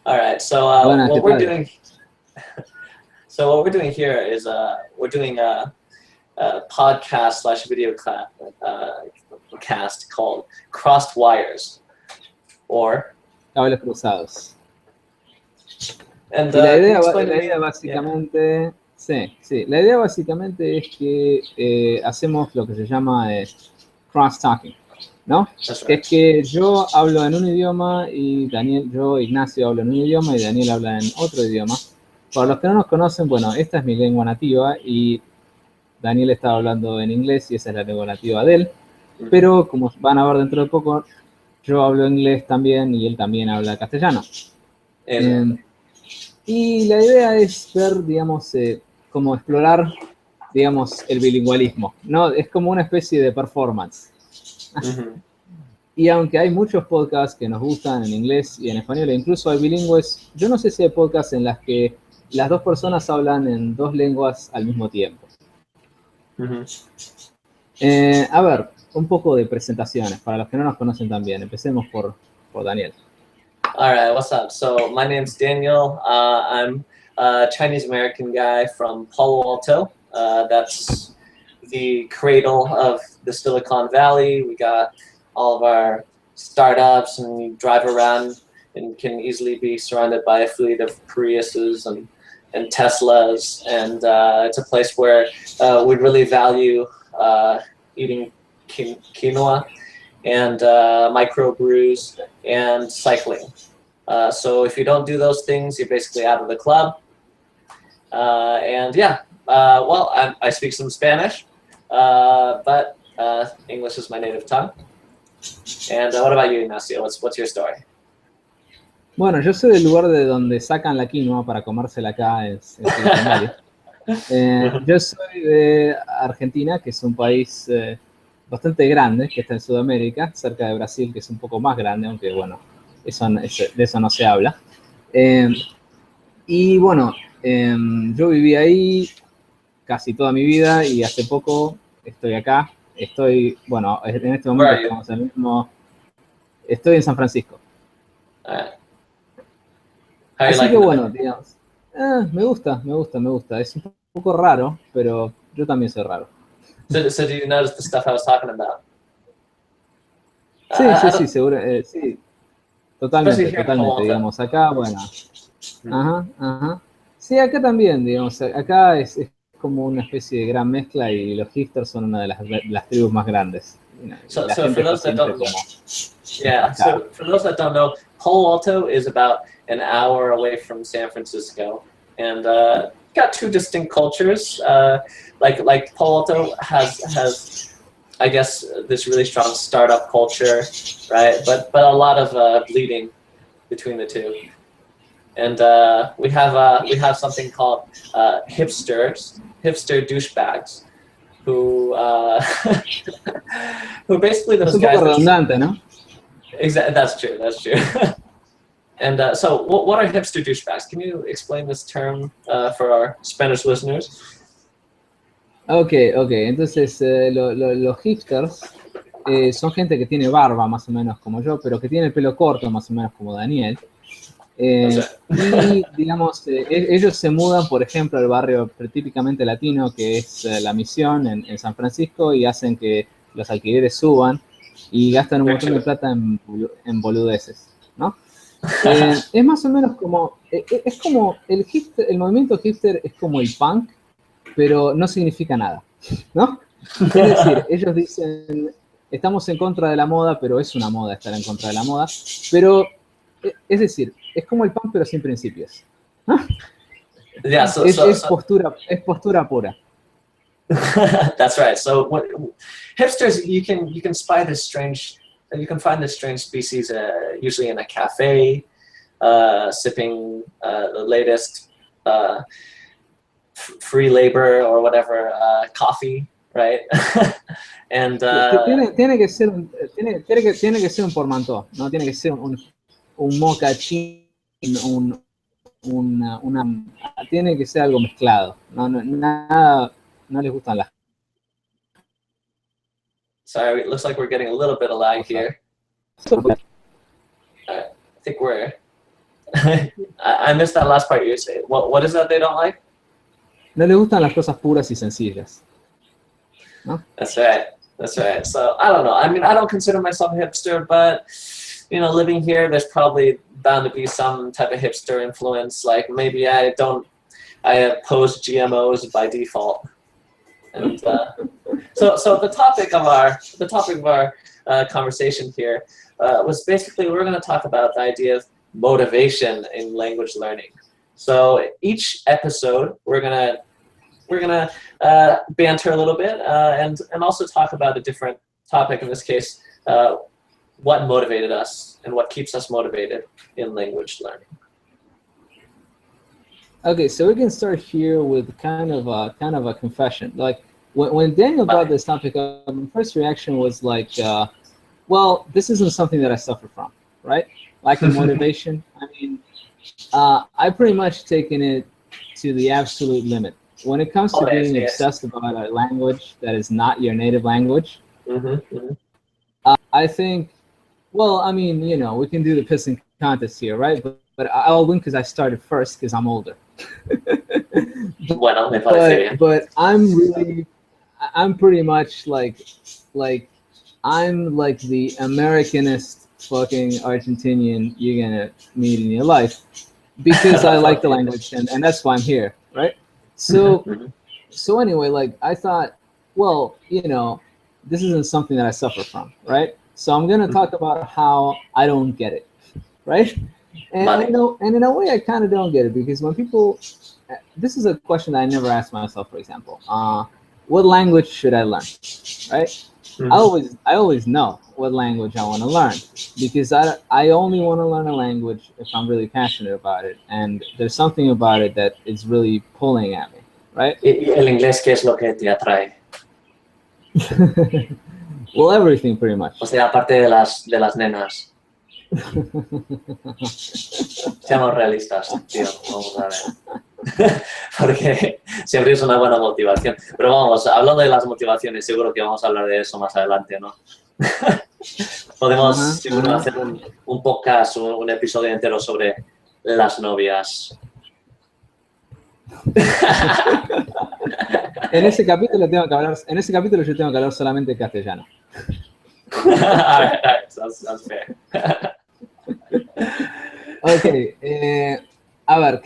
All right. So Buenas, ¿qué what we're tal? doing. So what we're doing here is we're doing a podcast slash video cast called Crossed Wires, or Cables cruzados. and Y la can you idea, explain to la me? idea básicamente, sí, la idea básicamente es que hacemos lo que se llama cross-talking, ¿no? That's Que right. es que yo hablo en un idioma y Ignacio habla en un idioma y Daniel habla en otro idioma. Para los que no nos conocen, bueno, esta es mi lengua nativa y Daniel estaba hablando en inglés y esa es la lengua nativa de él. Pero como van a ver dentro de poco, yo hablo inglés también y él también habla castellano. Exactly. Y la idea es ver, digamos, como explorar, digamos, el bilingüismo, ¿no? Es como una especie de performance. Y aunque hay muchos podcasts que nos gustan en inglés y en español, e incluso hay bilingües, yo no sé si hay podcasts en las que las dos personas hablan en dos lenguas al mismo tiempo. A ver, un poco de presentaciones, para los que no nos conocen también. Empecemos por Daniel. All right, what's up? So my name's Daniel. I'm a Chinese American guy from Palo Alto. That's the cradle of the Silicon Valley. We got all of our startups, and you drive around and can easily be surrounded by a fleet of Priuses and Teslas. And it's a place where we really value eating quinoa and microbrews and cycling. So if you don't do those things, you're basically out of the club. And yeah, well, I speak some Spanish, but English is my native tongue. And what about you, Ignacio? What's your story? Bueno, yo soy del lugar de donde sacan la quinoa para comérsela acá en Silicon Valley. Yo soy de Argentina, que es un país bastante grande, que está en Sudamérica, cerca de Brasil, que es un poco más grande, aunque bueno, de eso no se habla. Y bueno, yo viví ahí casi toda mi vida y hace poco estoy acá. Bueno, en este momento estamos en el mismo... Estoy en San Francisco. Así que bueno, digamos, me gusta. Es un poco raro, pero yo también soy raro. So do you notice the stuff I was talking about? Sí, seguro, sí. Totalmente, digamos, acá, bueno. Ajá. Sí, acá también, digamos, acá es como una especie de gran mezcla y los hipsters son una de las tribus más grandes. So for those that don't know, so for those that don't know, Palo Alto is about an hour away from San Francisco, and got two distinct cultures. Like Palo Alto has I guess this really strong startup culture, right? But a lot of bleeding between the two. And we have something called hipster douchebags, who basically those guys. Es un poco redundante, ¿no? Exactly, that's true. And so, what are hipster douchebags? Can you explain this term for our Spanish listeners? Okay. Entonces, los hipsters son gente que tiene barba, más o menos como yo, pero que tiene el pelo corto, más o menos como Daniel. Y, digamos, ellos se mudan, por ejemplo, al barrio típicamente latino, que es La Misión, en San Francisco, y hacen que los alquileres suban y gastan un montón de plata en boludeces, ¿no? Es más o menos como, es como el movimiento hipster es como el punk, pero no significa nada, ¿no? Es decir, ellos dicen, estamos en contra de la moda, pero es una moda estar en contra de la moda, pero, es decir, es como el punk, pero sin principios, ¿no? Yeah, es postura pura. That's right. So hipsters, you can spy this strange. You can find this strange species usually in a cafe, sipping the latest free labor or whatever coffee, right? And tiene que ser un portmanteau, no tiene que ser un mocachín, tiene que ser algo mezclado. Nada, no les gustan las. Sorry, it looks like we're getting a little bit of lag here. I think we're I missed that last part you say. What is that they don't like? No le gustan las cosas puras y sencillas. ¿No? That's right. That's right. So I don't know. I mean, I don't consider myself a hipster, but you know, living here, there's probably bound to be some type of hipster influence. Like maybe I oppose GMOs by default. And so the topic of our conversation here was basically we're going to talk about the idea of motivation in language learning. So each episode we're gonna banter a little bit and also talk about a different topic. In this case, what motivated us and what keeps us motivated in language learning. Okay, so we can start here with kind of a confession. Like when Daniel brought this topic up, my first reaction was like, well, this isn't something that I suffer from, right? Lack of motivation. I mean, I pretty much taken it to the absolute limit. When it comes to being obsessed about a language that is not your native language, I think, well, I mean, you know, we can do the pissing contest here, right? But I'll win because I started first because I'm older. but I'm pretty much like I'm like the Americanist fucking Argentinian you're gonna meet in your life because I like the language and that's why I'm here, right? So anyway, like I thought, well, you know, this isn't something that I suffer from, right? So I'm gonna talk about how I don't get it, right? And you know, and in a way, I kind of don't get it because when people, this is a question that I never asked myself. For example, what language should I learn, right? I always know what language I want to learn because I only want to learn a language if I'm really passionate about it and there's something about it that is really pulling at me, right? El inglés, ¿qué es lo que te atrae? Well, everything pretty much. O sea, aparte de las nenas. Seamos realistas, tío, vamos a ver. Porque siempre es una buena motivación. Pero vamos, hablando de las motivaciones, seguro que vamos a hablar de eso más adelante, ¿no? Podemos seguro hacer un podcast, un episodio entero sobre las novias. En ese capítulo yo tengo que hablar solamente castellano. All right, sounds fair. Okay, a ver,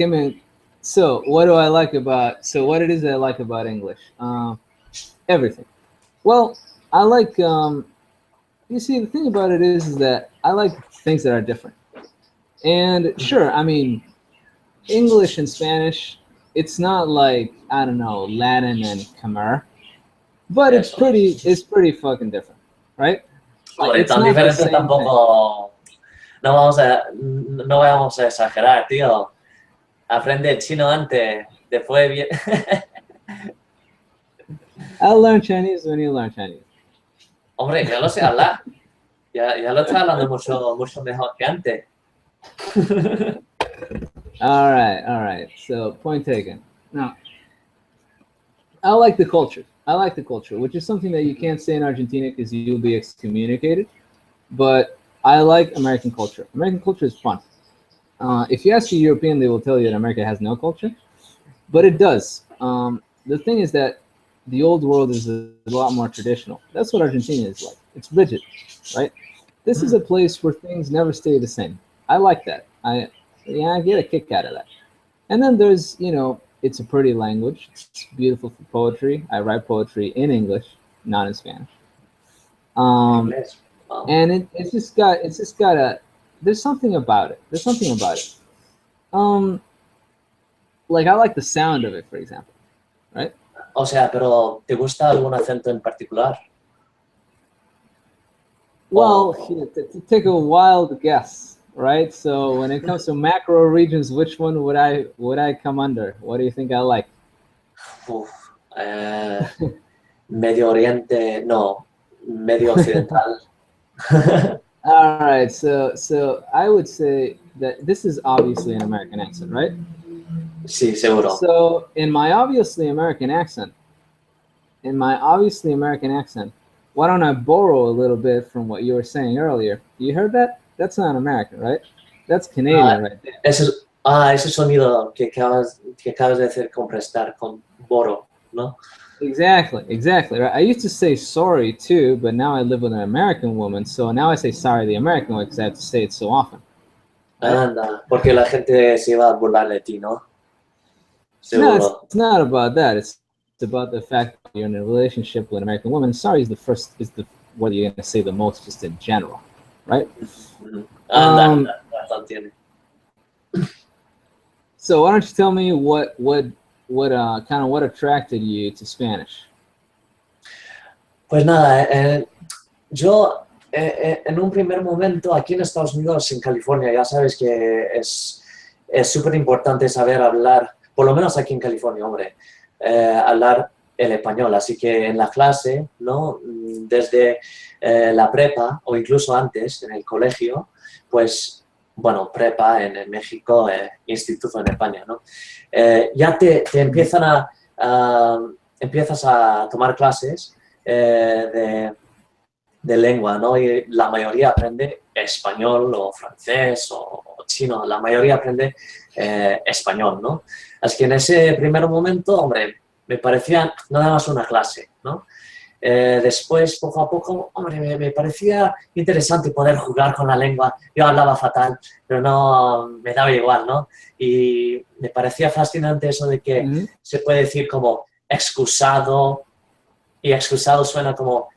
so what it is that I like about English? Everything. Well, I like, you see, the thing about it is that I like things that are different. And sure, I mean, English and Spanish, it's not like, I don't know, Latin and Khmer, but it's pretty fucking different, right? It's tan diferente tampoco. No vamos a exagerar, tío. Aprende chino antes, después bien. I'll learn Chinese when you learn Chinese. Hombre, ya lo sé hablar. Ya lo está hablando mucho mejor que antes. All right. So, point taken. Now, I like the culture. Which is something that you can't say in Argentina because you'll be excommunicated. But I like American culture. American culture is fun. If you ask a European, they will tell you that America has no culture, but it does. The thing is that the old world is a lot more traditional. That's what Argentina is like. It's rigid, right? This is a place where things never stay the same. I like that. I get a kick out of that. And then there's, you know, it's a pretty language. It's beautiful for poetry. I write poetry in English, not in Spanish. And it's just got a, there's something about it. Like I like the sound of it, for example, right? O sea, pero ¿te gusta algún acento en particular? Well, to take a wild guess, right? So when it comes to macro regions, which one would I come under? What do you think I like? Medio Oriente, no, Medio Occidental. All right, so I would say that this is obviously an American accent, right? Sí, seguro. So in my obviously American accent, why don't I borrow a little bit from what you were saying earlier? You heard that? That's not American, right? That's Canadian right there. Ese sonido que acabas de hacer con prestar, con boro, ¿no? Exactly. Right? I used to say sorry too, but now I live with an American woman, so now I say sorry the American way because I have to say it so often. Right? Anda, porque la gente se iba a burlar de ti, ¿no? No, Seguro. it's not about that. It's about the fact that you're in a relationship with an American woman. Sorry is what you're gonna say the most, just in general, right? Anda, razón tiene. So why don't you tell me what attracted you to Spanish? Pues nada, yo en un primer momento aquí en Estados Unidos, en California, ya sabes que es súper importante saber hablar, por lo menos aquí en California, hombre, hablar el español. Así que en la clase, ¿no? Desde la prepa o incluso antes en el colegio, pues, bueno, prepa en México, instituto en España, ¿no? Ya te empiezas a tomar clases de lengua, ¿no? Y la mayoría aprende español o francés o chino, la mayoría aprende español, ¿no? Así que en ese primer momento, hombre, me parecía nada más una clase, ¿no? Después, poco a poco, hombre, me parecía interesante poder jugar con la lengua. Yo hablaba fatal, pero no, me daba igual, ¿no? Y me parecía fascinante eso de que se puede decir como excusado, y excusado suena como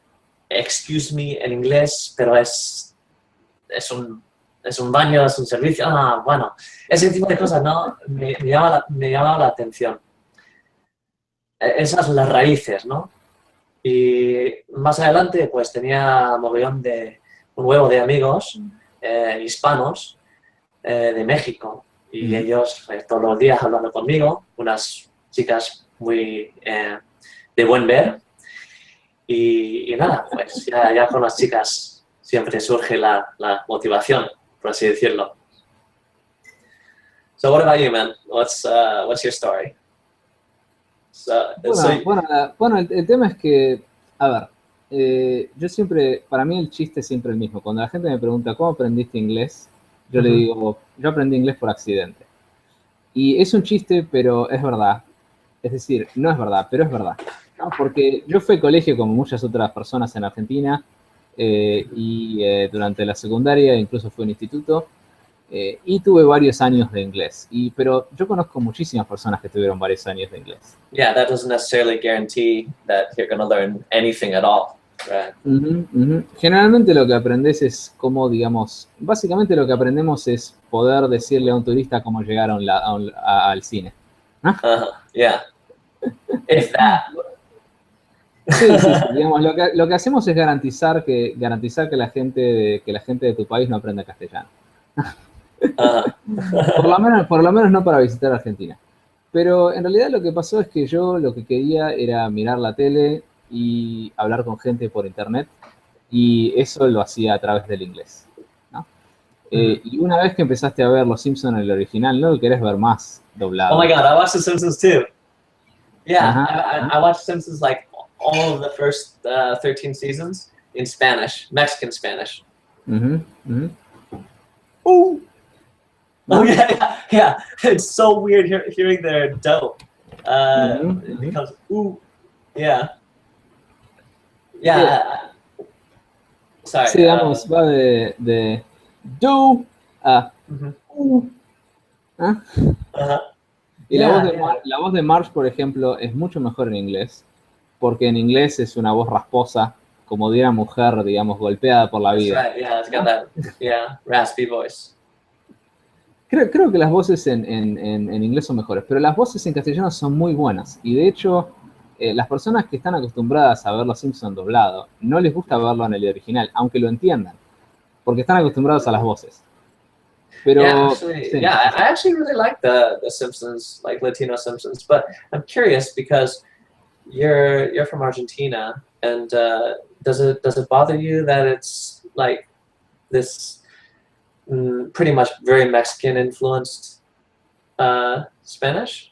excuse me en inglés, pero es un baño, es un servicio. Bueno, ese tipo de cosas, ¿no? Me llamaba la atención. Esas son las raíces, ¿no? Y más adelante, pues tenía un huevo de amigos hispanos de México. Y ellos todos los días hablando conmigo, unas chicas muy de buen ver. Y nada, pues ya con las chicas siempre surge la motivación, por así decirlo. So what about you, man? What's your story? Bueno, el tema es que, a ver, yo siempre, para mí el chiste es siempre el mismo. Cuando la gente me pregunta, ¿cómo aprendiste inglés? Yo le digo, yo aprendí inglés por accidente. Y es un chiste, pero es verdad. Es decir, no es verdad, pero es verdad. ¿No? Porque yo fui al colegio como muchas otras personas en Argentina y durante la secundaria incluso fui a un instituto y tuve varios años de inglés. Pero yo conozco muchísimas personas que tuvieron varios años de inglés. Yeah, that doesn't necessarily guarantee that you're going to learn anything at all. Right. Generalmente lo que aprendes es cómo, digamos, básicamente lo que aprendemos es poder decirle a un turista cómo llegar al cine. ¿No? Yeah. If that. Sí. Digamos, lo que hacemos es garantizar que la gente de tu país no aprenda castellano. Por lo menos no para visitar Argentina. Pero en realidad lo que pasó es que yo lo que quería era mirar la tele y hablar con gente por internet, y eso lo hacía a través del inglés, ¿no? Y una vez que empezaste a ver Los Simpsons en el original, no lo querés ver más doblado. Oh my God, I watched The Simpsons too. Yeah, I watched Simpsons like all of the first 13 seasons in Spanish, Mexican Spanish. Oh, yeah. It's so weird hearing their dope. It becomes ooh, yeah. Sorry. Sí, digamos, va de do a Y la voz de Marge, por ejemplo, es mucho mejor en inglés, porque en inglés es una voz rasposa, como de una mujer, digamos, golpeada por la vida. That's right. Yeah, it's got that raspy voice. Creo que las voces en inglés son mejores, pero las voces en castellano son muy buenas. Y de hecho, las personas que están acostumbradas a ver Los Simpsons doblado, no les gusta verlo en el original, aunque lo entiendan, porque están acostumbrados a las voces. Pero, I actually really like the Simpsons, like Latino Simpsons, but I'm curious because you're from Argentina, and does it bother you that it's like this pretty much very Mexican influenced Spanish?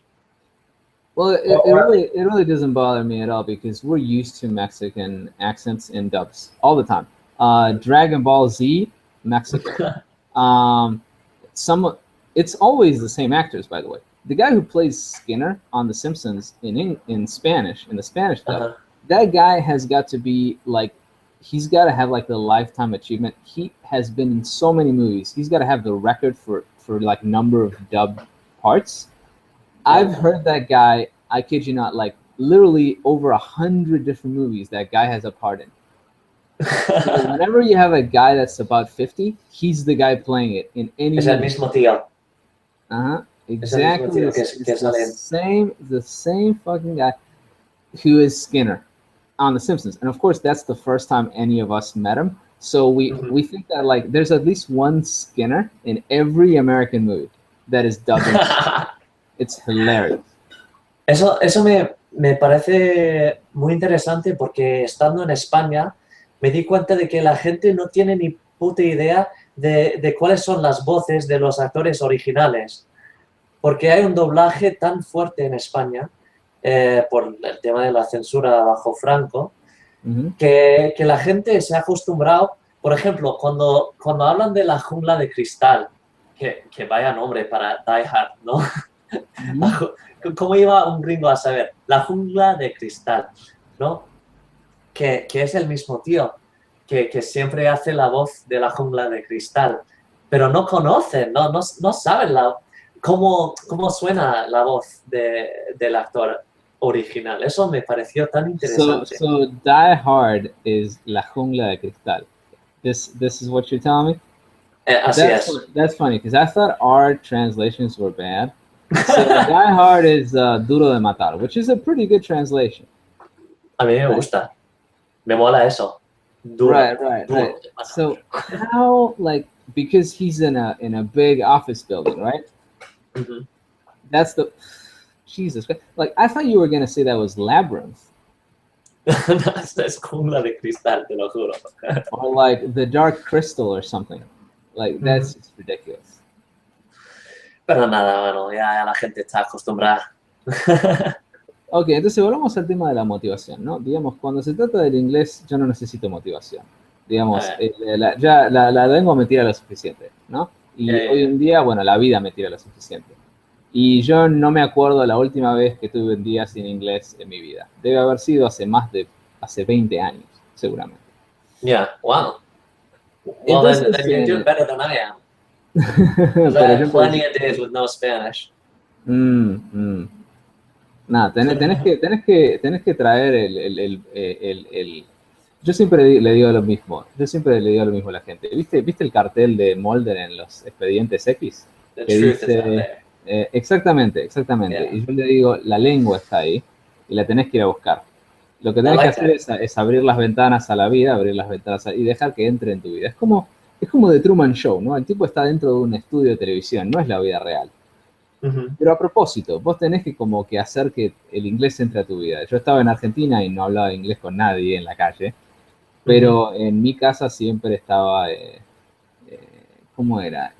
Well, it really doesn't bother me at all because we're used to Mexican accents in dubs all the time. Dragon Ball Z, Mexico. it's always the same actors, by the way. The guy who plays Skinner on The Simpsons in Spanish, in the Spanish dub, that guy has got to be like, he's got to have like the lifetime achievement. He has been in so many movies. He's got to have the record for like number of dubbed parts. I've heard that guy, I kid you not, like literally over 100 different movies that guy has a part in. So whenever you have a guy that's about 50, he's the guy playing it in any Es el mismo tío. Exactly. The same fucking guy who is Skinner on The Simpsons. And of course, that's the first time any of us met him. So we think that like there's at least one Skinner in every American movie that is dubbed. It's hilarious. Eso me parece muy interesante porque estando en España me di cuenta de que la gente no tiene ni puta idea de cuáles son las voces de los actores originales. Porque hay un doblaje tan fuerte en España por el tema de la censura bajo Franco que la gente se ha acostumbrado. Por ejemplo, cuando hablan de la jungla de cristal, que vaya nombre para Die Hard, ¿no? ¿Cómo iba un gringo a saber? La jungla de cristal, ¿no? Que es el mismo tío que siempre hace la voz de la jungla de cristal, pero no conocen, no saben cómo suena la voz del actor original. Eso me pareció tan interesante. So Die Hard is La Jungla de Cristal. This is what you're telling me? Así es. That's funny, because I thought our translations were bad. So Die Hard is Duro de Matar, which is a pretty good translation. A mí me gusta. Me mola eso. Duro. Right. So how, like, because he's in a big office building, right? That's the Jesus Christ. Like, I thought you were gonna say that was Labyrinth. Es jungla de cristal, te lo juro. Or like The Dark Crystal or something. Like, that's just ridiculous. Pero nada, bueno, ya la gente está acostumbrada. Ok, entonces volvamos al tema de la motivación, ¿no? Digamos, cuando se trata del inglés, yo no necesito motivación. Digamos, la lengua me tira lo suficiente, ¿no? Y hoy en día, bueno, la vida me tira lo suficiente. Y yo no me acuerdo la última vez que tuve un día sin inglés en mi vida. Debe haber sido hace 20 años, seguramente. Yeah, wow. Well, Entonces, then you're doing better than I am. Pero yo plenty of days with no Spanish. Nada, tenés que traer el yo siempre le digo lo mismo a la gente. ¿Viste el cartel de Mulder en los expedientes X? The Que truth is out dice, there. exactamente. Yeah. Y yo le digo, la lengua está ahí y la tenés que ir a buscar. Lo que tenés que hacer es abrir las ventanas a la vida, y dejar que entre en tu vida. Es como The Truman Show, ¿no? El tipo está dentro de un estudio de televisión, no es la vida real. Pero a propósito, vos tenés que como que hacer que el inglés entre a tu vida. Yo estaba en Argentina y no hablaba inglés con nadie en la calle, pero en mi casa siempre estaba, ¿cómo era?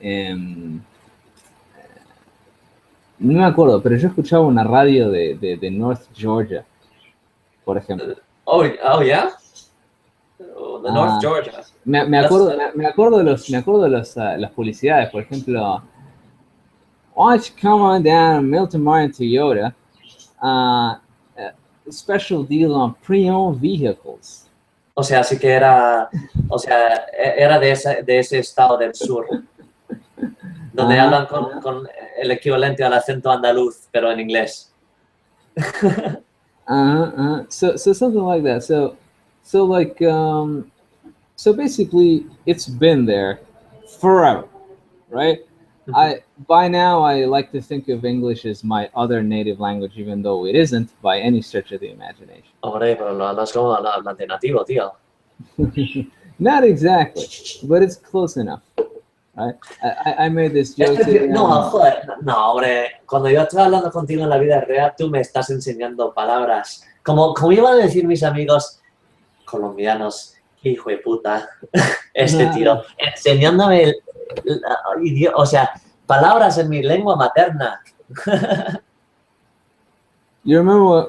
No me acuerdo, pero yo escuchaba una radio de North Georgia, por ejemplo. Oh yeah? The North Georgia. Me acuerdo de las publicidades, por ejemplo. Why don't you come on down Milton Martin Toyota, special deal on pre-owned vehicles. O sea, sí que era de ese estado del sur, donde hablan con el equivalente al acento andaluz, pero en inglés. So something like that. So basically, it's been there forever, right? By now, I like to think of English as my other native language, even though it isn't by any stretch of the imagination. Hombre, pero no es como hablante nativo, tío. Not exactly, but it's close enough. Right? I made this joke. No, joder, no, hombre. Cuando yo estoy hablando contigo en la vida real, tú me estás enseñando palabras. Como iban a decir mis amigos colombianos, hijo de puta, tío, enseñándome palabras en mi lengua materna. You remember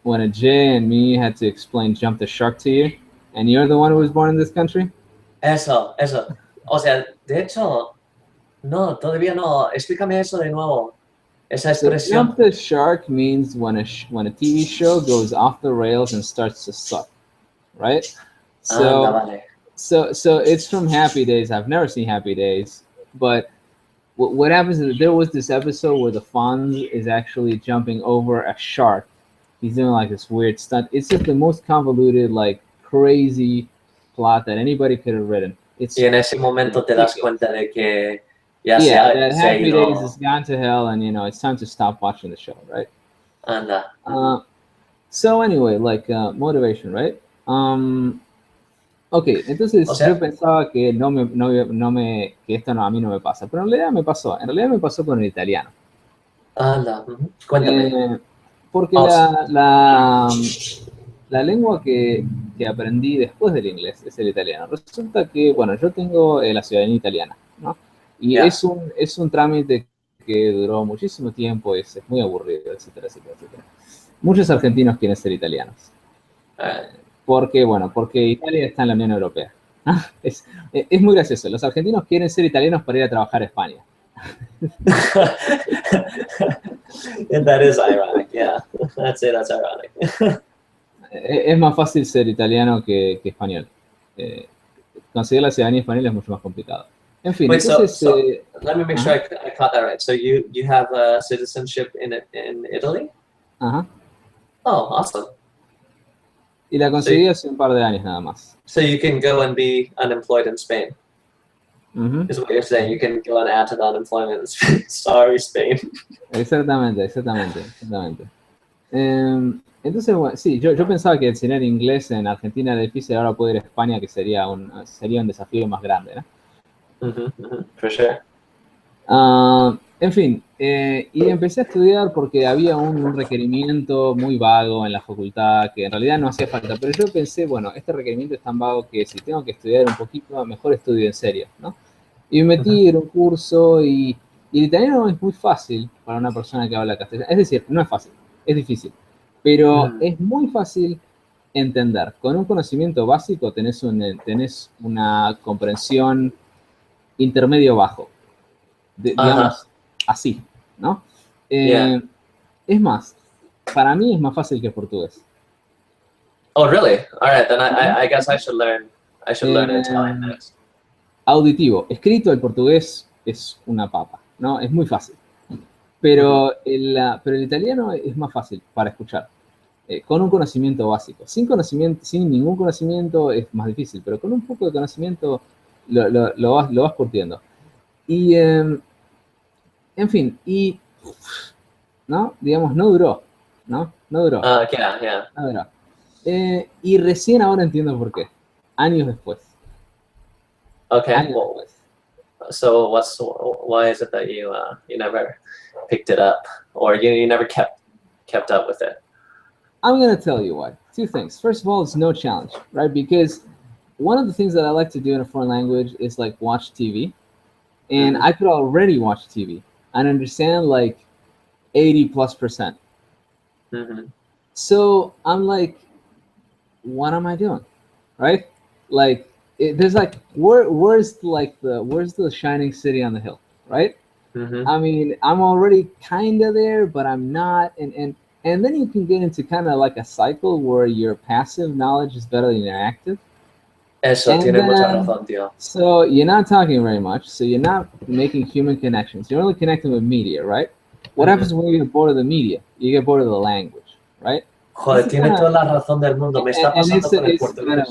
when a Jay and me had to explain jump the shark to you, and you're the one who was born in this country? Eso. O sea, de hecho, no, todavía no. Explícame eso de nuevo. Esa So expresión. jump the shark means when a TV show goes off the rails and starts to suck, right? Anda, So vale. so it's from Happy Days. I've never seen Happy Days, but what happens is there was this episode where the Fonz is actually jumping over a shark. He's doing like this weird stunt. It's just the most convoluted, like crazy plot that anybody could have written. It's Y en ese momento te das ridiculous. cuenta de que ya Yeah, that se ha Happy Days ido. has gone to hell, and it's time to stop watching the show, right? Anda. So anyway, like motivation, right? Ok, entonces O sea, yo pensaba que que esto a mí no me pasa, pero en realidad me pasó. En realidad me pasó con el italiano. anda. Cuéntame. Porque Vamos. la lengua que aprendí después del inglés es el italiano. Resulta que, bueno, yo tengo la ciudadanía italiana, ¿no? Y Ya. es un trámite que duró muchísimo tiempo, es muy aburrido, etcétera, etcétera, etcétera. Muchos argentinos quieren ser italianos. Porque Italia está en la Unión Europea. Es muy gracioso. Los argentinos quieren ser italianos para ir a trabajar a España. And that is ironic, yeah. That's ironic. Es más fácil ser italiano que español. Conseguir la ciudadanía española es mucho más complicado. En fin, Wait, entonces... so let me make sure I caught that right. So you have citizenship in Italy? Ajá. Oh, awesome. Y la conseguí hace un par de años nada más. So you can go and be unemployed in Spain. Is what you're saying. You can go and add to the unemployment in Spain. Sorry, Spain. Exactamente. Entonces, bueno, sí, yo pensaba que enseñar inglés en Argentina era difícil, ahora puedo ir a España, que sería un desafío más grande, ¿no? For sure. En fin, y empecé a estudiar porque había un requerimiento muy vago en la facultad que en realidad no hacía falta, pero yo pensé, bueno, este requerimiento es tan vago que si tengo que estudiar un poquito, mejor estudio en serio, ¿no? Y me metí en un curso y el italiano es muy fácil para una persona que habla castellano, es decir, no es fácil, es difícil, pero es muy fácil entender. Con un conocimiento básico tenés una comprensión intermedio bajo, digamos así, ¿no? Es más, para mí es más fácil que portugués. Oh, really? All right, then I guess I should learn Italian next. Auditivo, escrito el portugués es una papa, ¿no? Es muy fácil. Pero el italiano es más fácil para escuchar, con un conocimiento básico. Sin ningún conocimiento es más difícil, pero con un poco de conocimiento lo vas curtiendo. Y, en fin, ¿no? Digamos, no duró. No duró. Yeah. No duró. Y recién ahora entiendo por qué. Años después. Okay. Años Well, después. so why is it that you never picked it up, or you never kept up with it? I'm going to tell you why. Two things. First of all, it's no challenge, right? Because one of the things that I like to do in a foreign language is like watch TV. And I could already watch TV and understand like 80+%. So I'm like, what am I doing? Right? Like, there's like, where's the shining city on the hill? Right? I mean, I'm already kind of there, but I'm not. And then you can get into kind of like a cycle where your passive knowledge is better than your active. Eso tiene mucha razón, tío. So you're not talking very much, so you're not making human connections. You're only connecting with media, right? What happens when you get bored of the media? You get bored of the language, right? Joder, tiene toda la razón del mundo. Me está pasando con el portugués.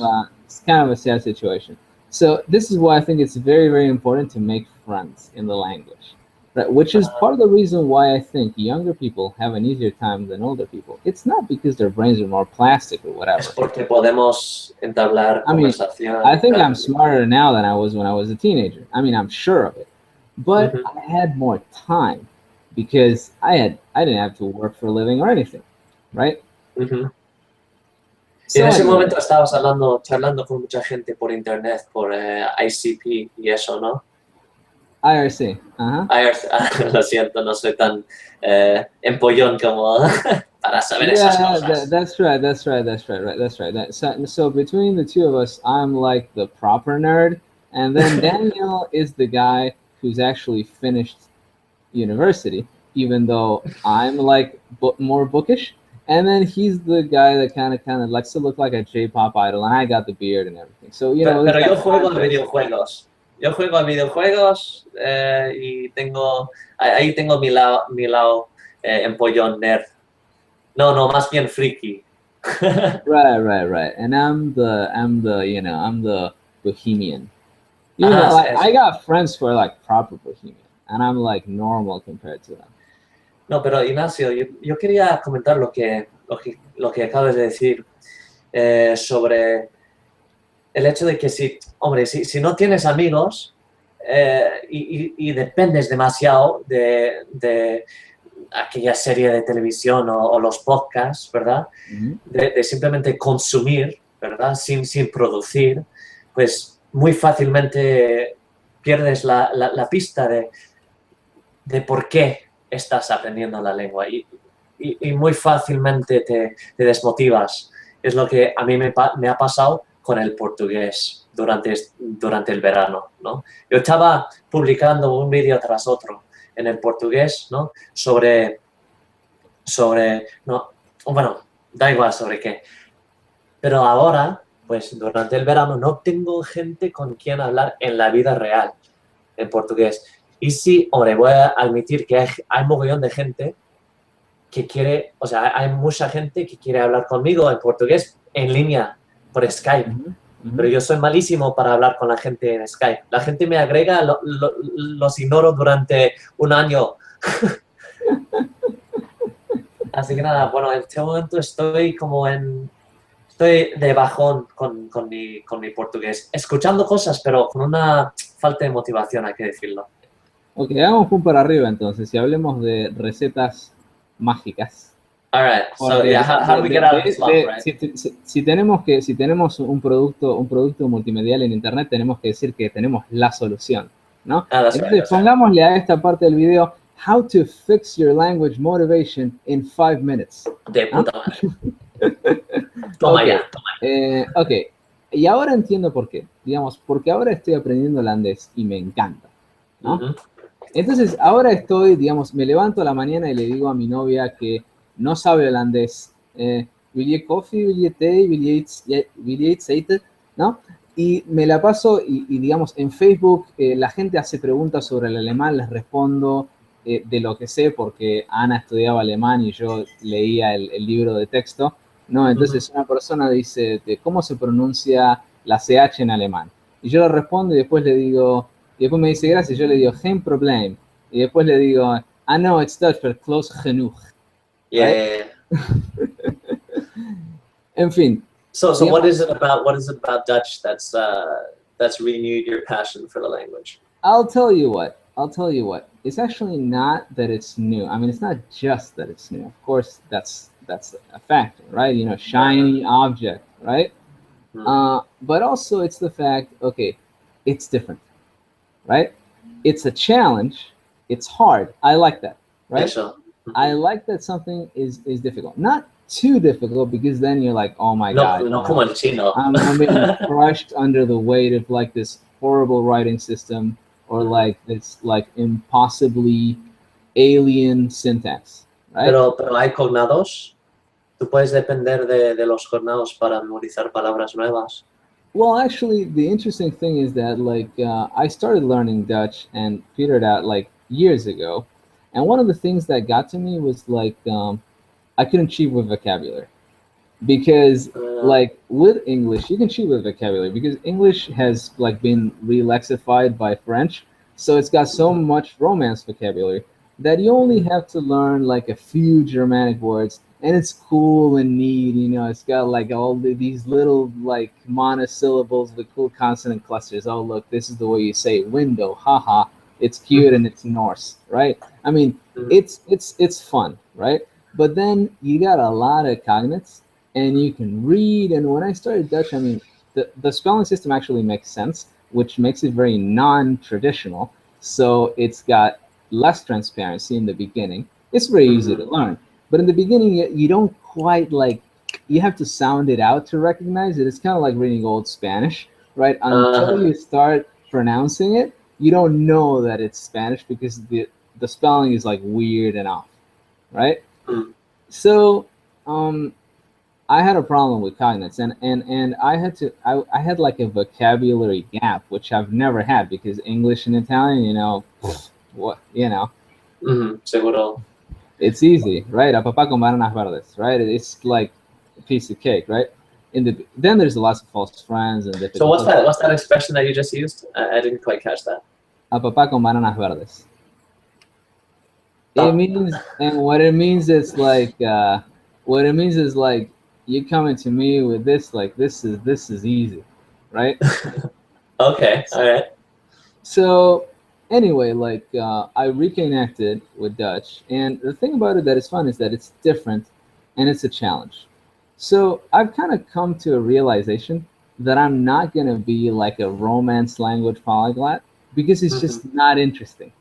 It's kind of a sad situation. So this is why I think it's very, very important to make friends in the language, right? Which is part of the reason why I think younger people have an easier time than older people. It's not because their brains are more plastic or whatever. Es porque podemos entablar conversación. I think I'm smarter now than I was when I was a teenager. I mean, I'm sure of it. But I had more time because I didn't have to work for a living or anything, right? Y en ese momento estabas charlando con mucha gente por internet, por ICP y eso, ¿no? IRC, IRC, lo siento, no soy tan empollón como para saber esas cosas. That's right. So between the two of us, I'm like the proper nerd, And then Daniel is the guy who's actually finished university, even though I'm like more bookish. And then he's the guy that kind of likes to look like a J-pop idol, and I got the beard and everything. So, you know, Pero yo juego a videojuegos. Yo juego a videojuegos y ahí tengo mi lado empollón nerd. No, más bien friki. Right. And I'm the bohemian. You know, like, I got friends who are like proper bohemian, and I'm like normal compared to them. No, pero Ignacio, yo quería comentar lo que acabas de decir sobre el hecho de que si no tienes amigos y dependes demasiado de aquella serie de televisión o los podcasts, ¿verdad? De simplemente consumir, ¿verdad? Sin producir, pues muy fácilmente pierdes la pista de por qué estás aprendiendo la lengua y muy fácilmente te desmotivas. Es lo que a mí me ha pasado con el portugués durante el verano, ¿no? Yo estaba publicando un vídeo tras otro en el portugués, ¿no? Bueno, da igual sobre qué. Pero ahora, pues durante el verano no tengo gente con quien hablar en la vida real en portugués. Y sí, hombre, voy a admitir que hay mogollón de gente que quiere, o sea, hay mucha gente que quiere hablar conmigo en portugués en línea, por Skype. Pero yo soy malísimo para hablar con la gente en Skype. La gente me agrega, los ignoro durante un año. Así que nada, bueno, en este momento estoy de bajón con mi portugués. Escuchando cosas, pero con una falta de motivación, hay que decirlo. Ok, hagamos un para arriba entonces y hablemos de recetas mágicas. All right. So yeah, how do we get out of this slump, right? Si tenemos un producto multimedial en internet, tenemos que decir que tenemos la solución, ¿no? Entonces pongámosle a esta parte del video how to fix your language motivation in 5 minutes. De puta madre. Toma ya. Ok. Y ahora entiendo por qué. Digamos, porque ahora estoy aprendiendo holandés y me encanta, ¿no? Entonces, ahora digamos, me levanto a la mañana y le digo a mi novia que no sabe holandés. Will you coffee, will you tea, will you eat, ¿no? Y me la paso y digamos, en Facebook la gente hace preguntas sobre el alemán, les respondo de lo que sé porque Ana estudiaba alemán y yo leía el libro de texto, ¿no? Entonces una persona dice, ¿cómo se pronuncia la CH en alemán? Y yo le respondo y después le digo... Y después me dice gracias, yo le digo, geen probleem. Y después le digo, no, it's Dutch, but close genoeg. Yeah. En fin. So what is it about Dutch that's renewed your passion for the language? I'll tell you what. It's actually not that it's new. I mean, it's not just that it's new. Of course, that's a factor, right? You know, shiny object, right? But also it's the fact, okay, it's different. Right? It's a challenge. It's hard. I like that. Right? Yeah, sure. I like that something is difficult. Not too difficult because then you're like, oh my God. No, como el chino. I'm being crushed under the weight of like this horrible writing system or like this like impossibly alien syntax. Right? Pero hay cognados. Tú puedes depender de los cognados para memorizar palabras nuevas. Well, actually, the interesting thing is that, like, I started learning Dutch and figured out, like, years ago. And one of the things that got to me was, like, I couldn't cheat with vocabulary. Because, like, with English, you can cheat with vocabulary. Because English has, like, been re-lexified by French. So it's got so much Romance vocabulary that you only have to learn, like, a few Germanic words. And it's cool and neat, you know, it's got like all these little like monosyllables with cool consonant clusters. Oh, look, this is the way you say window, haha. It's cute and it's Norse, right? I mean, it's fun, right? But then you got a lot of cognates and you can read. And when I started Dutch, I mean, the spelling system actually makes sense, which makes it very non-traditional. So it's got less transparency in the beginning. It's very easy to learn. But in the beginning, you don't quite like, you have to sound it out to recognize it. It's kind of like reading old Spanish, right? Until you start pronouncing it, you don't know that it's Spanish because the spelling is like weird and off, right? Mm. So I had a problem with cognates, and I had like a vocabulary gap, which I've never had because English and Italian, Seguro. it's easy, right? A papá con bananas verdes, right? It's like a piece of cake, right? Then there's lots of false friends and So what's that expression that you just used? I didn't quite catch that. A papá con bananas verdes. Oh. It means, and what it means is like, you coming to me with this, like this is easy, right? Okay, all right. So anyway, like I reconnected with Dutch, and the thing about it that is fun is that it's different, and it's a challenge. So I've kind of come to a realization that I'm not gonna be like a Romance language polyglot because it's just not interesting.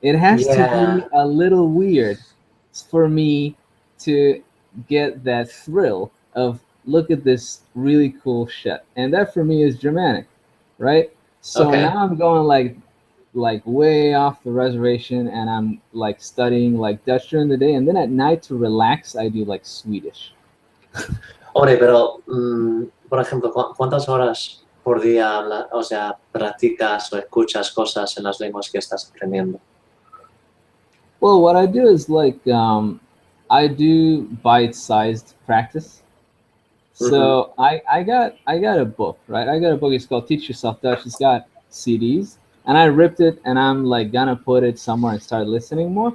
It has to be a little weird for me to get that thrill of look at this really cool shit, and that for me is Germanic, right? So now I'm going like way off the reservation, and I'm like studying like Dutch during the day, and then at night to relax I do like Swedish. Hombre, pero por ejemplo, ¿cuántas horas por día practicas o escuchas cosas en las lenguas que estás aprendiendo? Well, what I do is like I do bite-sized practice. So I got a book, right? I got a book. It's called Teach Yourself Dutch. It's got CDs, and I ripped it, and I'm like gonna put it somewhere and start listening more.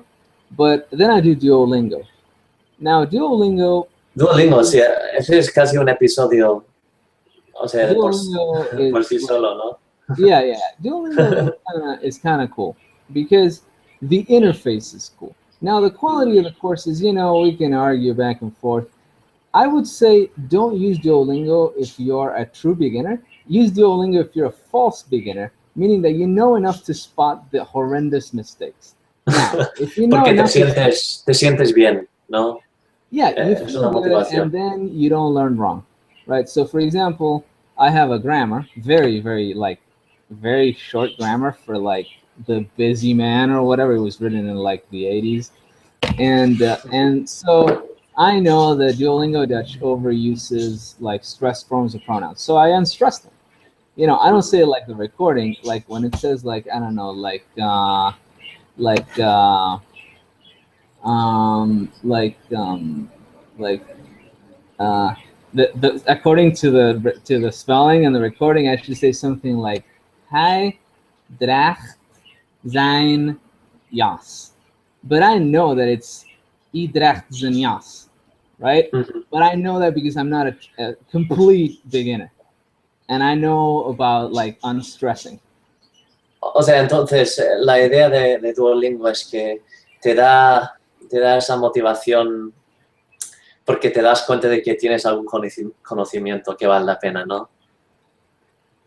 But then I do Duolingo. Now Duolingo, sí, ese es casi un episodio, o sea, Duolingo por sí solo, ¿no? Yeah. Duolingo is kind of cool because the interface is cool. Now the quality of the courses, we can argue back and forth. I would say don't use Duolingo if you're a true beginner. Use Duolingo if you're a false beginner, meaning that you know enough to spot the horrendous mistakes. Now, if you know Porque enough te sientes bien, ¿no? Yeah, you feel good, and then you don't learn wrong, right? So, for example, I have a grammar, very, very very short grammar for like the busy man or whatever. It was written in like the 80s, and so I know that Duolingo Dutch overuses like stressed forms of pronouns, so I unstress them. I don't say it like the recording, like when it says like I don't know, according to the spelling and the recording, I should say something like Hij draagt zijn jas. But I know that it's I draagt zijn jas, right? But I know that because I'm not a complete beginner. And I know about like unstressing. O sea, entonces la idea de Duolingo es que te da esa motivación porque te das cuenta de que tienes algún conocimiento que vale la pena, ¿no?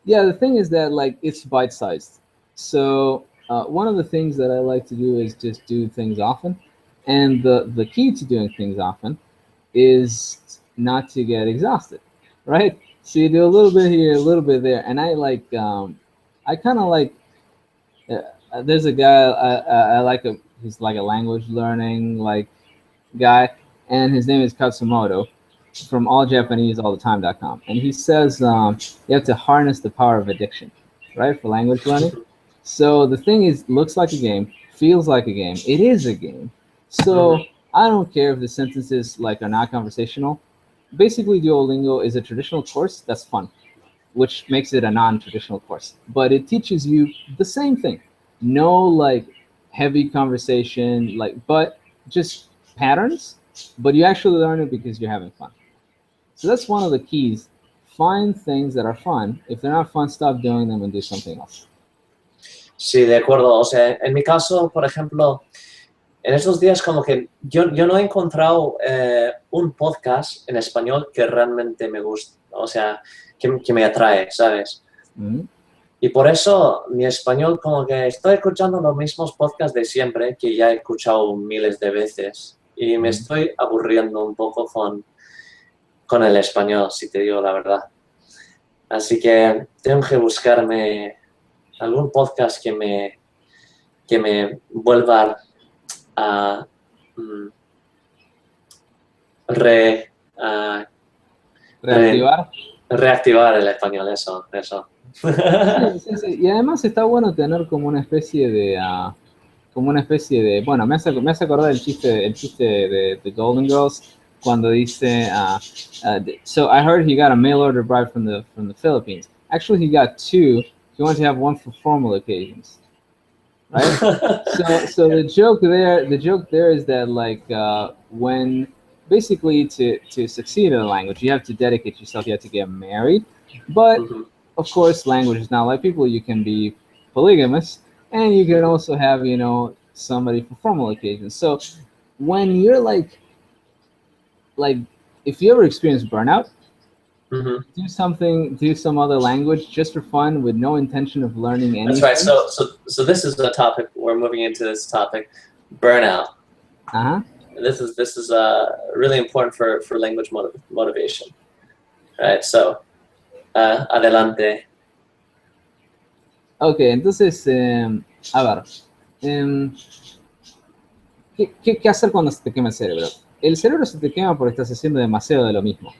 Yeah, the thing is that like it's bite-sized. So one of the things that I like to do is just do things often. And the key to doing things often is not to get exhausted, right? So you do a little bit here, a little bit there. And I like, I kind of like, there's a guy I like, he's like a language learning like guy, and his name is Katsumoto from alljapaneseallthetime.com. And he says you have to harness the power of addiction, right, for language learning. So the thing is, looks like a game, feels like a game. It is a game. So I don't care if the sentences like are not conversational. Basically, Duolingo is a traditional course that's fun, which makes it a non-traditional course. But it teaches you the same thing. No like heavy conversation, but just patterns. But you actually learn it because you're having fun. So that's one of the keys. Find things that are fun. If they're not fun, stop doing them and do something else. Sí, de acuerdo. O sea, en mi caso, por ejemplo, en estos días como que yo no he encontrado un podcast en español que realmente me guste, o sea, que me atrae, ¿sabes? Y por eso mi español como que estoy escuchando los mismos podcasts de siempre que ya he escuchado miles de veces y me estoy aburriendo un poco con el español, si te digo la verdad. Así que tengo que buscarme algún podcast que me vuelva a Reactivar. reactivar el español, eso. Sí. Y además está bueno tener como una especie de, bueno, me hace acordar el chiste de The Golden Girls cuando dice, so I heard he got a mail order bride from the Philippines. Actually, he got two. He wanted to have one for formal occasions. Right? so the joke there is that like when basically to succeed in a language, you have to dedicate yourself, you have to get married. But of course, language is not like people. You can be polygamous, and you can also have, somebody for formal occasions. So when you're like if you ever experience burnout, do some other language just for fun with no intention of learning anything. That's right. So this is the topic. We're moving into this topic, burnout. This is really important for language motivation. Right. So adelante. Okay, entonces, a ver, ¿qué hacer cuando se te quema el cerebro? El cerebro se te quema porque estás haciendo demasiado de lo mismo.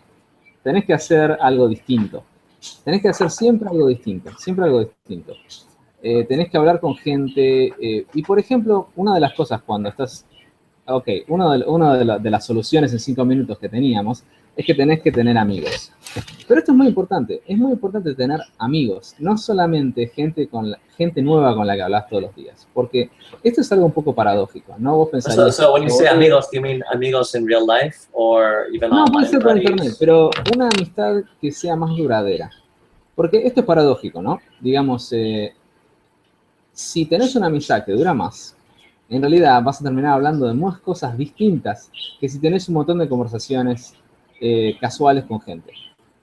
Tenés que hacer algo distinto. Tenés que hacer siempre algo distinto. Tenés que hablar con gente. Y, por ejemplo, una de las cosas cuando estás... Ok, una de las soluciones en 5 minutos que teníamos es que tenés que tener amigos. Pero esto es muy importante. Es muy importante tener amigos. No solamente gente nueva con la que hablas todos los días. Porque esto es algo un poco paradójico, ¿no? Vos pensarías... So when you say amigos, do you mean amigos in real life or even online? No, puede ser por internet, pero una amistad que sea más duradera. Porque esto es paradójico, ¿no? Digamos, si tenés una amistad que dura más, en realidad vas a terminar hablando de más cosas distintas que si tenés un montón de conversaciones casuales con gente.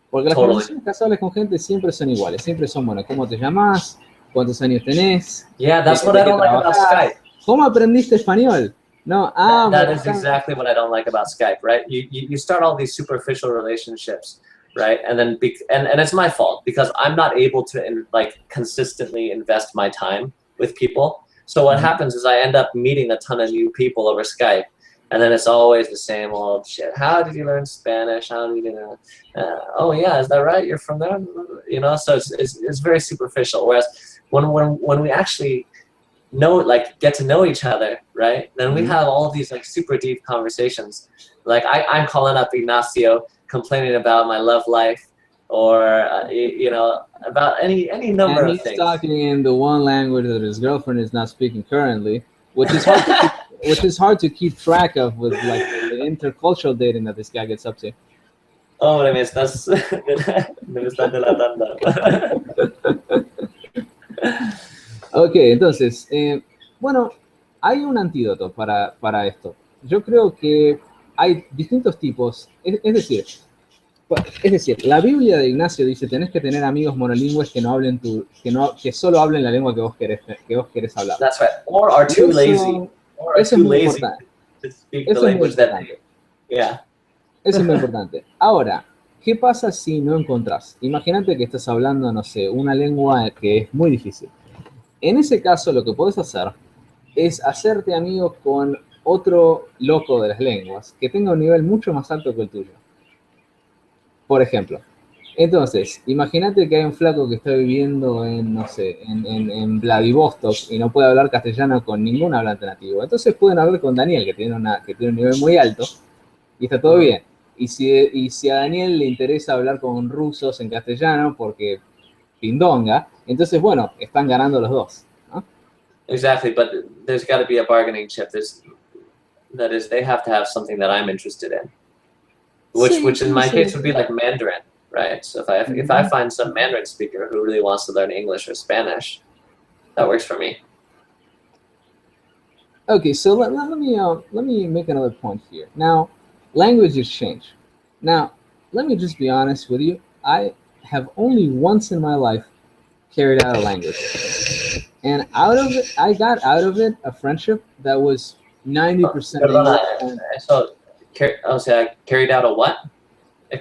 Porque las conversaciones casuales con gente siempre son iguales, siempre son, bueno, ¿cómo te llamás? ¿Cuántos años tenés? Yeah, that's what I don't like about Skype. ¿Cómo aprendiste español? No, that is exactly what I don't like about Skype, right? You start all these superficial relationships, right? And then and it's my fault because I'm not able to consistently invest my time with people. So what happens is I end up meeting a ton of new people over Skype, and then it's always the same old shit. How did you learn Spanish? How did you oh yeah, is that right? You're from there, So it's very superficial. Whereas when we actually get to know each other, right? Then we have all these super deep conversations. Like I'm calling up Ignacio, complaining about my love life, or about any number of things. And he's talking in the one language that his girlfriend is not speaking currently, which is hard to keep track of with the intercultural dating that this guy gets up to. Oh, me estás delatando. Ok, entonces, bueno, hay un antídoto para esto. Yo creo que hay distintos tipos, es decir, la Biblia de Ignacio dice, tenés que tener amigos monolingües que no hablen que solo hablen la lengua que vos querés hablar. That's right. Or are too lazy. Eso es muy importante. To speak the language that yeah. Eso es muy importante. Ahora, ¿qué pasa si no encontrás? Imagínate que estás hablando, no sé, una lengua que es muy difícil. En ese caso, lo que podés hacer es hacerte amigo con otro loco de las lenguas que tenga un nivel mucho más alto que el tuyo. Por ejemplo, entonces, imagínate que hay un flaco que está viviendo en Vladivostok y no puede hablar castellano con ningún hablante nativo. Entonces pueden hablar con Daniel, que tiene un nivel muy alto, y está todo bien. Y si a Daniel le interesa hablar con rusos en castellano, porque pindonga, entonces, bueno, están ganando los dos, ¿no? Exactly, but there's got to be a bargaining chip. That is, they have to have something that I'm interested in, which in my case would be like Mandarin, right? So if I find some Mandarin speaker who really wants to learn English or Spanish, that works for me. Okay, so let me make another point here. Now, language exchange. Now, let me just be honest with you. I have only once in my life carried out a language, and I got out of it a friendship that was 90% English. So, carried out a what?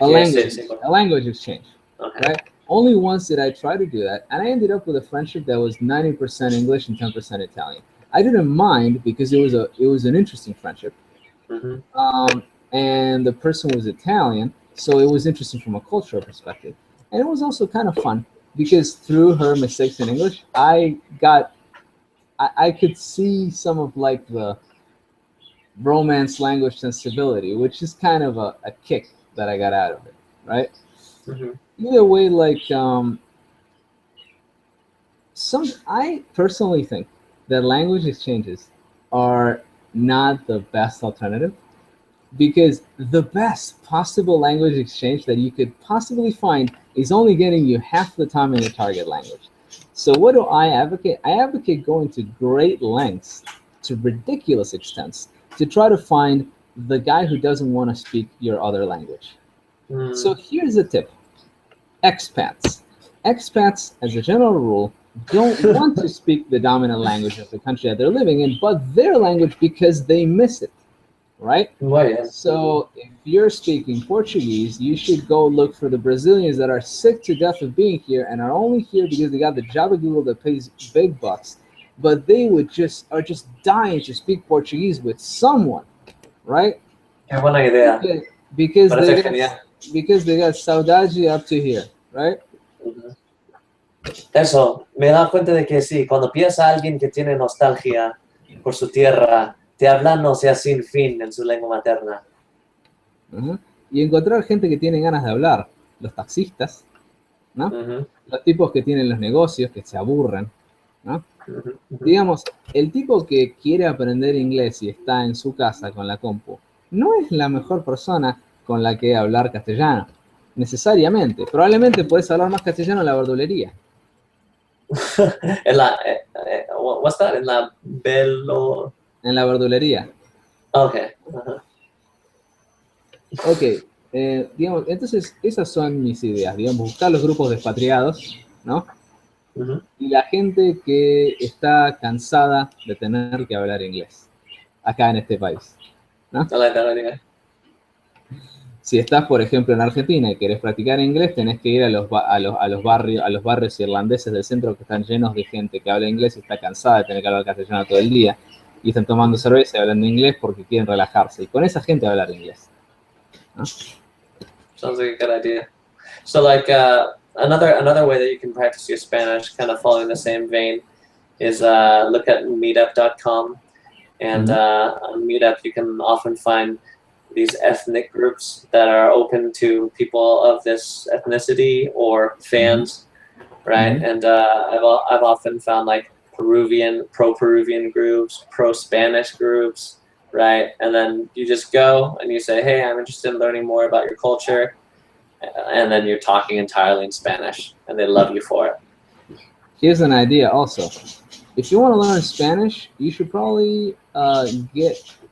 A language exchange. Okay. Right? Only once did I try to do that, and I ended up with a friendship that was 90% English and 10% Italian. I didn't mind because it was an interesting friendship. And the person was Italian, so it was interesting from a cultural perspective. And it was also kind of fun because through her mistakes in English, I could see some of like the romance language sensibility, which is kind of a kick that I got out of it, right? Either way, like I personally think that language exchanges are not the best alternative, because the best possible language exchange that you could possibly find is only getting you half the time in your target language. So what do I advocate? I advocate going to great lengths, to ridiculous extents, to try to find the guy who doesn't want to speak your other language. So here's a tip. Expats, as a general rule, don't want to speak the dominant language of the country that they're living in, but their language, because they miss it, right? So if you're speaking Portuguese, you should go look for the Brazilians that are sick to death of being here and are only here because they got the job at Google that pays big bucks, but they are just dying to speak Portuguese with someone, right? Qué buena idea. Because they got saudade up to here, right? Eso, me he dado cuenta de que sí, cuando piensas a alguien que tiene nostalgia por su tierra, te hablan, o sea, sin fin en su lengua materna. Y encontrar gente que tiene ganas de hablar, los taxistas, ¿no? Los tipos que tienen los negocios, que se aburren, ¿no? Digamos, el tipo que quiere aprender inglés y está en su casa con la compu, no es la mejor persona con la que hablar castellano, necesariamente. Probablemente puedes hablar más castellano en la verdulería. What's that? En la verdulería. Okay. Ok, digamos, entonces esas son mis ideas, digamos, buscar los grupos de expatriados, ¿no? Y la gente que está cansada de tener que hablar inglés, acá en este país, ¿no? Si estás, por ejemplo, en Argentina y querés practicar inglés, tenés que ir a los barrios irlandeses del centro que están llenos de gente que habla inglés y está cansada de tener que hablar castellano todo el día, y están tomando cerveza y hablando inglés porque quieren relajarse, y con esa gente hablar inglés, ¿no? Sounds like a good idea. So like another way that you can practice your Spanish, kind of following the same vein, is look at meetup.com. And on Meetup, you can often find these ethnic groups that are open to people of this ethnicity or fans, right? And I've often found like pro-Peruvian groups, pro-Spanish groups, right? And then you just go and you say, hey, I'm interested in learning more about your culture. And then you're talking entirely in Spanish, and they love you for it. Here's an idea also. If you want to learn Spanish, you should probably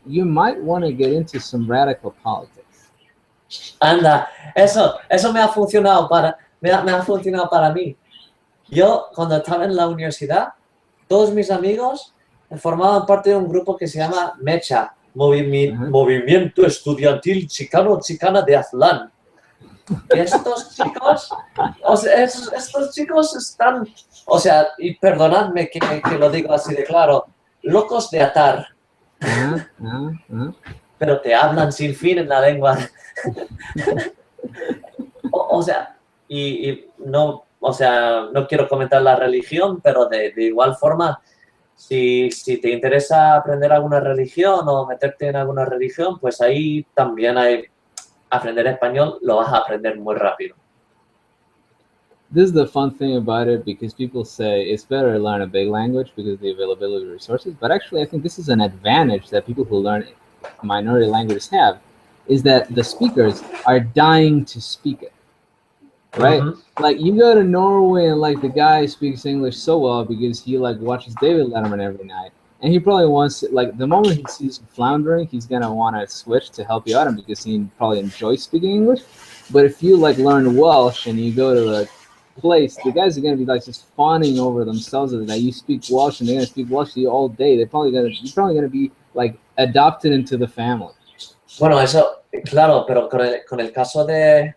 you might want to get into some radical politics. Anda, eso me ha funcionado para mí. Yo, cuando estaba en la universidad, todos mis amigos formaban parte de un grupo que se llama MECHA, Movimiento Estudiantil Chicana de Aztlán. Y estos chicos están, o sea, y perdonadme que lo digo así de claro, locos de atar. Pero te hablan sin fin en la lengua. o sea, y no, o sea, no quiero comentar la religión, pero de igual forma, si te interesa aprender alguna religión o meterte en alguna religión, pues ahí también hay aprender español, lo vas a aprender muy rápido. This is the fun thing about it, because people say it's better to learn a big language because of the availability of resources. But actually, I think this is an advantage that people who learn minority languages have, is that the speakers are dying to speak it, right? Like you go to Norway and like the guy speaks English so well because he like watches David Letterman every night. And he probably wants, like, the moment he sees you floundering, he's going to want to switch to help you out, and because he probably enjoys speaking English. But if you, like, learn Welsh and you go to the place, the guys are going to be, like, just fawning over themselves that you speak Welsh, and they're going to speak Welsh to you all day. You're probably going to be, like, adopted into the family. Bueno, eso, claro, pero con el caso de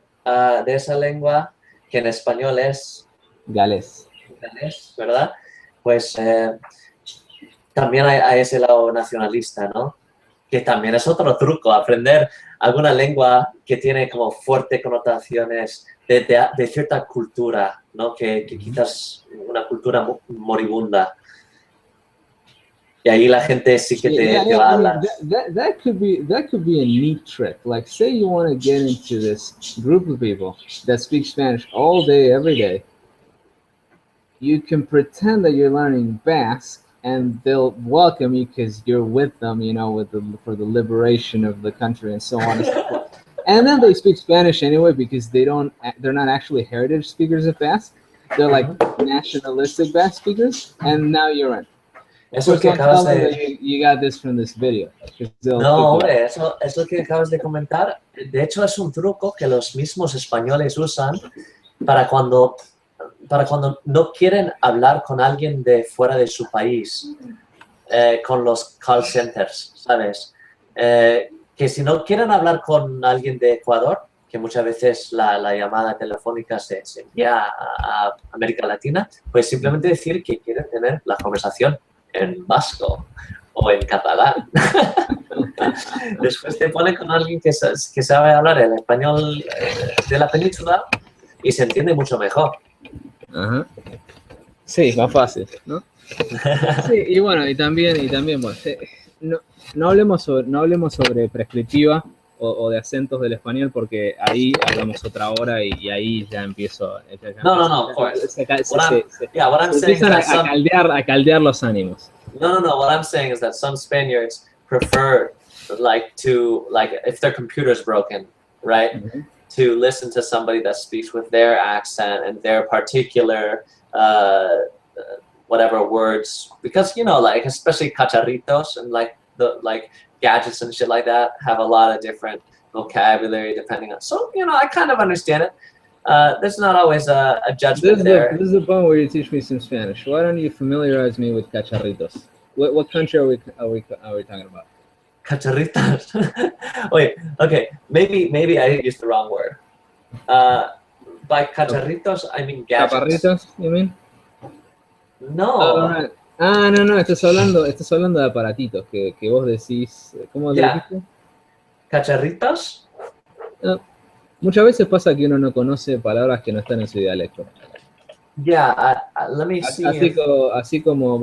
esa lengua, que en español es Galés. galés, ¿verdad? Pues también hay ese lado nacionalista, ¿no? Que también es otro truco, aprender alguna lengua que tiene como fuertes connotaciones de cierta cultura, ¿no? Que quizás una cultura moribunda. Y ahí la gente sí que te va a I mean, hablar. that could be a neat trick. Like, say you want to get into this group of people that speak Spanish all day, every day. You can pretend that you're learning Basque, and they'll welcome you because you're with them, you know, for the liberation of the country and so on and so forth. And then they speak Spanish anyway because they're not actually heritage speakers of Basque. They're like nationalistic Basque speakers, and now you're in. Eso que acabas de... You got this from this video. No, hombre, eso que acabas de comentar, de hecho es un truco que los mismos españoles usan para cuando no quieren hablar con alguien de fuera de su país, con los call centers, ¿sabes? Que si no quieren hablar con alguien de Ecuador, que muchas veces la llamada telefónica se envía a América Latina, pues simplemente decir que quieren tener la conversación en vasco o en catalán. Después te ponen con alguien que sabe hablar el español de la península y se entiende mucho mejor. Ajá. Sí, más fácil, ¿no? Sí, y bueno, y también bueno, no hablemos sobre prescriptiva o de acentos del español porque ahí hablamos otra hora y ahí ya empiezo. No, of course. Se empiezan a caldear los ánimos. No. What I'm saying is that some Spaniards prefer, if their computer's broken, right? Mm-hmm. To listen to somebody that speaks with their accent and their particular whatever words, because like especially cacharritos and like gadgets and shit like that have a lot of different vocabulary depending on. So I kind of understand it. There's not always a judgment there. This is the point where you teach me some Spanish. Why don't you familiarize me with cacharritos? What country are we talking about? Cacharritos. Wait, okay. Maybe I used the wrong word. By cacharritos, I mean gadgets. ¿Caparritos, you mean? No. Right. No. Estás hablando de aparatitos que vos decís. ¿Cómo le dijiste? ¿Cacharritos? Muchas veces pasa que uno no conoce palabras que no están en su dialecto. Let me see. Así como,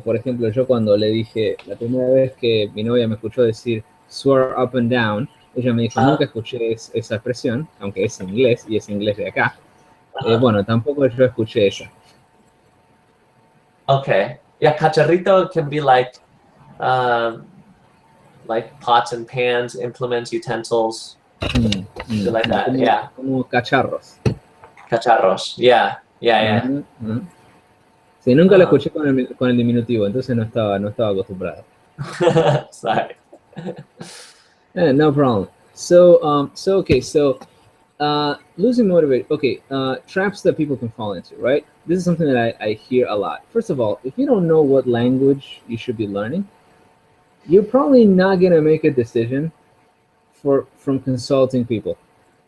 por ejemplo, yo cuando le dije, la primera vez que mi novia me escuchó decir swear up and down, ella me dijo, nunca escuché esa expresión, aunque es inglés, y es inglés de acá. Bueno, tampoco yo escuché esa. Okay. Yeah, cacharrito can be like pots and pans, implements, utensils, like that. Como cacharros. Cacharros, yeah. Sí, nunca lo escuché con el diminutivo, entonces no estaba acostumbrado. Sorry. No problem. So losing motivation. Okay, traps that people can fall into, right? This is something that I hear a lot. First of all, if you don't know what language you should be learning, you're probably not gonna make a decision from consulting people.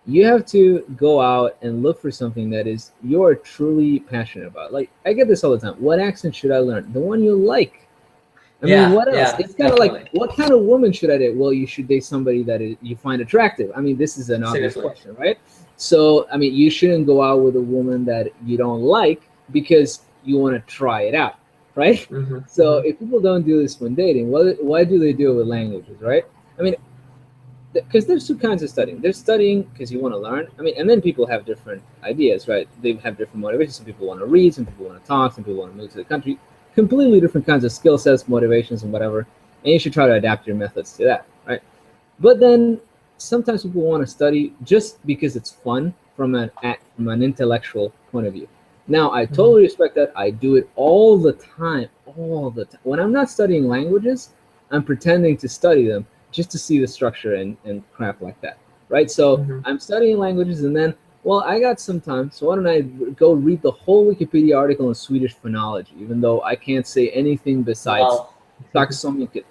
You have to go out and look for something that is you're truly passionate about. Like, I get this all the time. What accent should I learn? The one you like. I mean, what else? Yeah, it's kind of like, what kind of woman should I date? Well, you should date somebody that you find attractive. I mean, this is an obvious question, right? So, I mean, you shouldn't go out with a woman that you don't like because you want to try it out, right? Mm-hmm. So if people don't do this when dating, why do they do it with languages, right? I mean, because there's two kinds of studying. There's studying because you want to learn. I mean, and then people have different ideas, right? They have different motivations. Some people want to read, some people want to talk, some people want to move to the country. Completely different kinds of skill sets, motivations, and whatever. And you should try to adapt your methods to that, right? But then sometimes people want to study just because it's fun from an intellectual point of view. Now, I totally respect that. I do it all the time. When I'm not studying languages, I'm pretending to study them just to see the structure and crap like that, right? So I'm studying languages and then, well, I got some time, so why don't I go read the whole Wikipedia article in Swedish phonology, even though I can't say anything besides tack så mycket,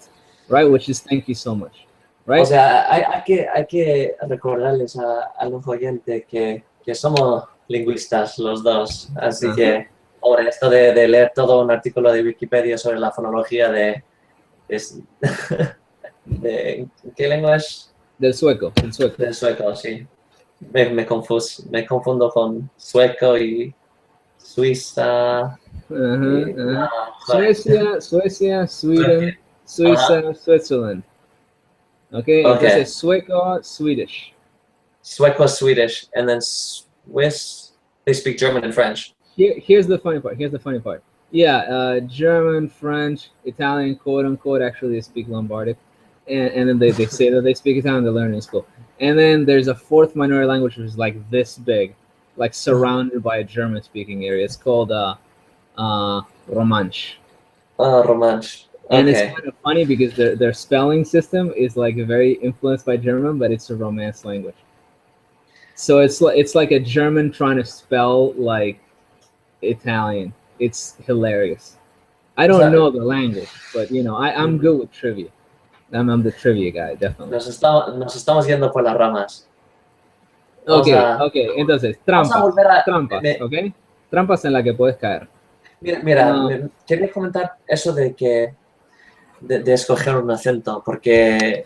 right? Which is thank you so much, right? O sea, hay que recordarles a los oyentes que somos lingüistas los dos, así Ajá. que ahora esto de leer todo un artículo de Wikipedia sobre la fonología es- de ¿qué lengua es? Del sueco, del sueco. Del sueco, sí. Me confundo con sueco y Suiza Ajá, y no, ajá. joder. Suecia, Sweden, Ajá, Suiza, Switzerland. Ok, ok. entonces sueco, Swedish. Sueco, Swedish, and then Swiss, they speak German and French. Here's the funny part. Here's the funny part. Yeah, German, French, Italian, quote unquote. Actually, they speak Lombardic, and then they say that they speak Italian. They learn in school. And then there's a fourth minority language which is like this big, like surrounded by a German-speaking area. It's called Romansh. Romansh. And it's Okay. kind of funny because their spelling system is like very influenced by German, but it's a Romance language. So it's like a German trying to spell like Italian. It's hilarious. I O don't sea, know the language, but you know, I'm good with trivia. I'm the trivia guy, definitely. nos estamos yendo por las ramas. Okay, entonces, Vamos a volver a... trampas, ¿ok? Trampas en las que puedes caer. Mira, quería comentar eso de que de escoger un acento, porque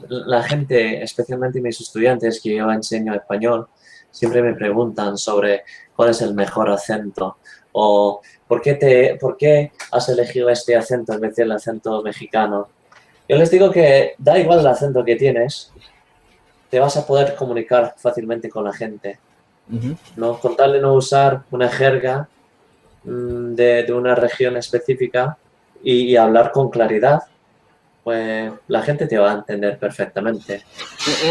la gente, especialmente mis estudiantes que yo enseño español, siempre me preguntan sobre cuál es el mejor acento o por qué has elegido este acento en vez del acento mexicano. Yo les digo que da igual el acento que tienes, te vas a poder comunicar fácilmente con la gente, ¿no? Con tal de no usar una jerga de una región específica y hablar con claridad, pues la gente te va a entender perfectamente.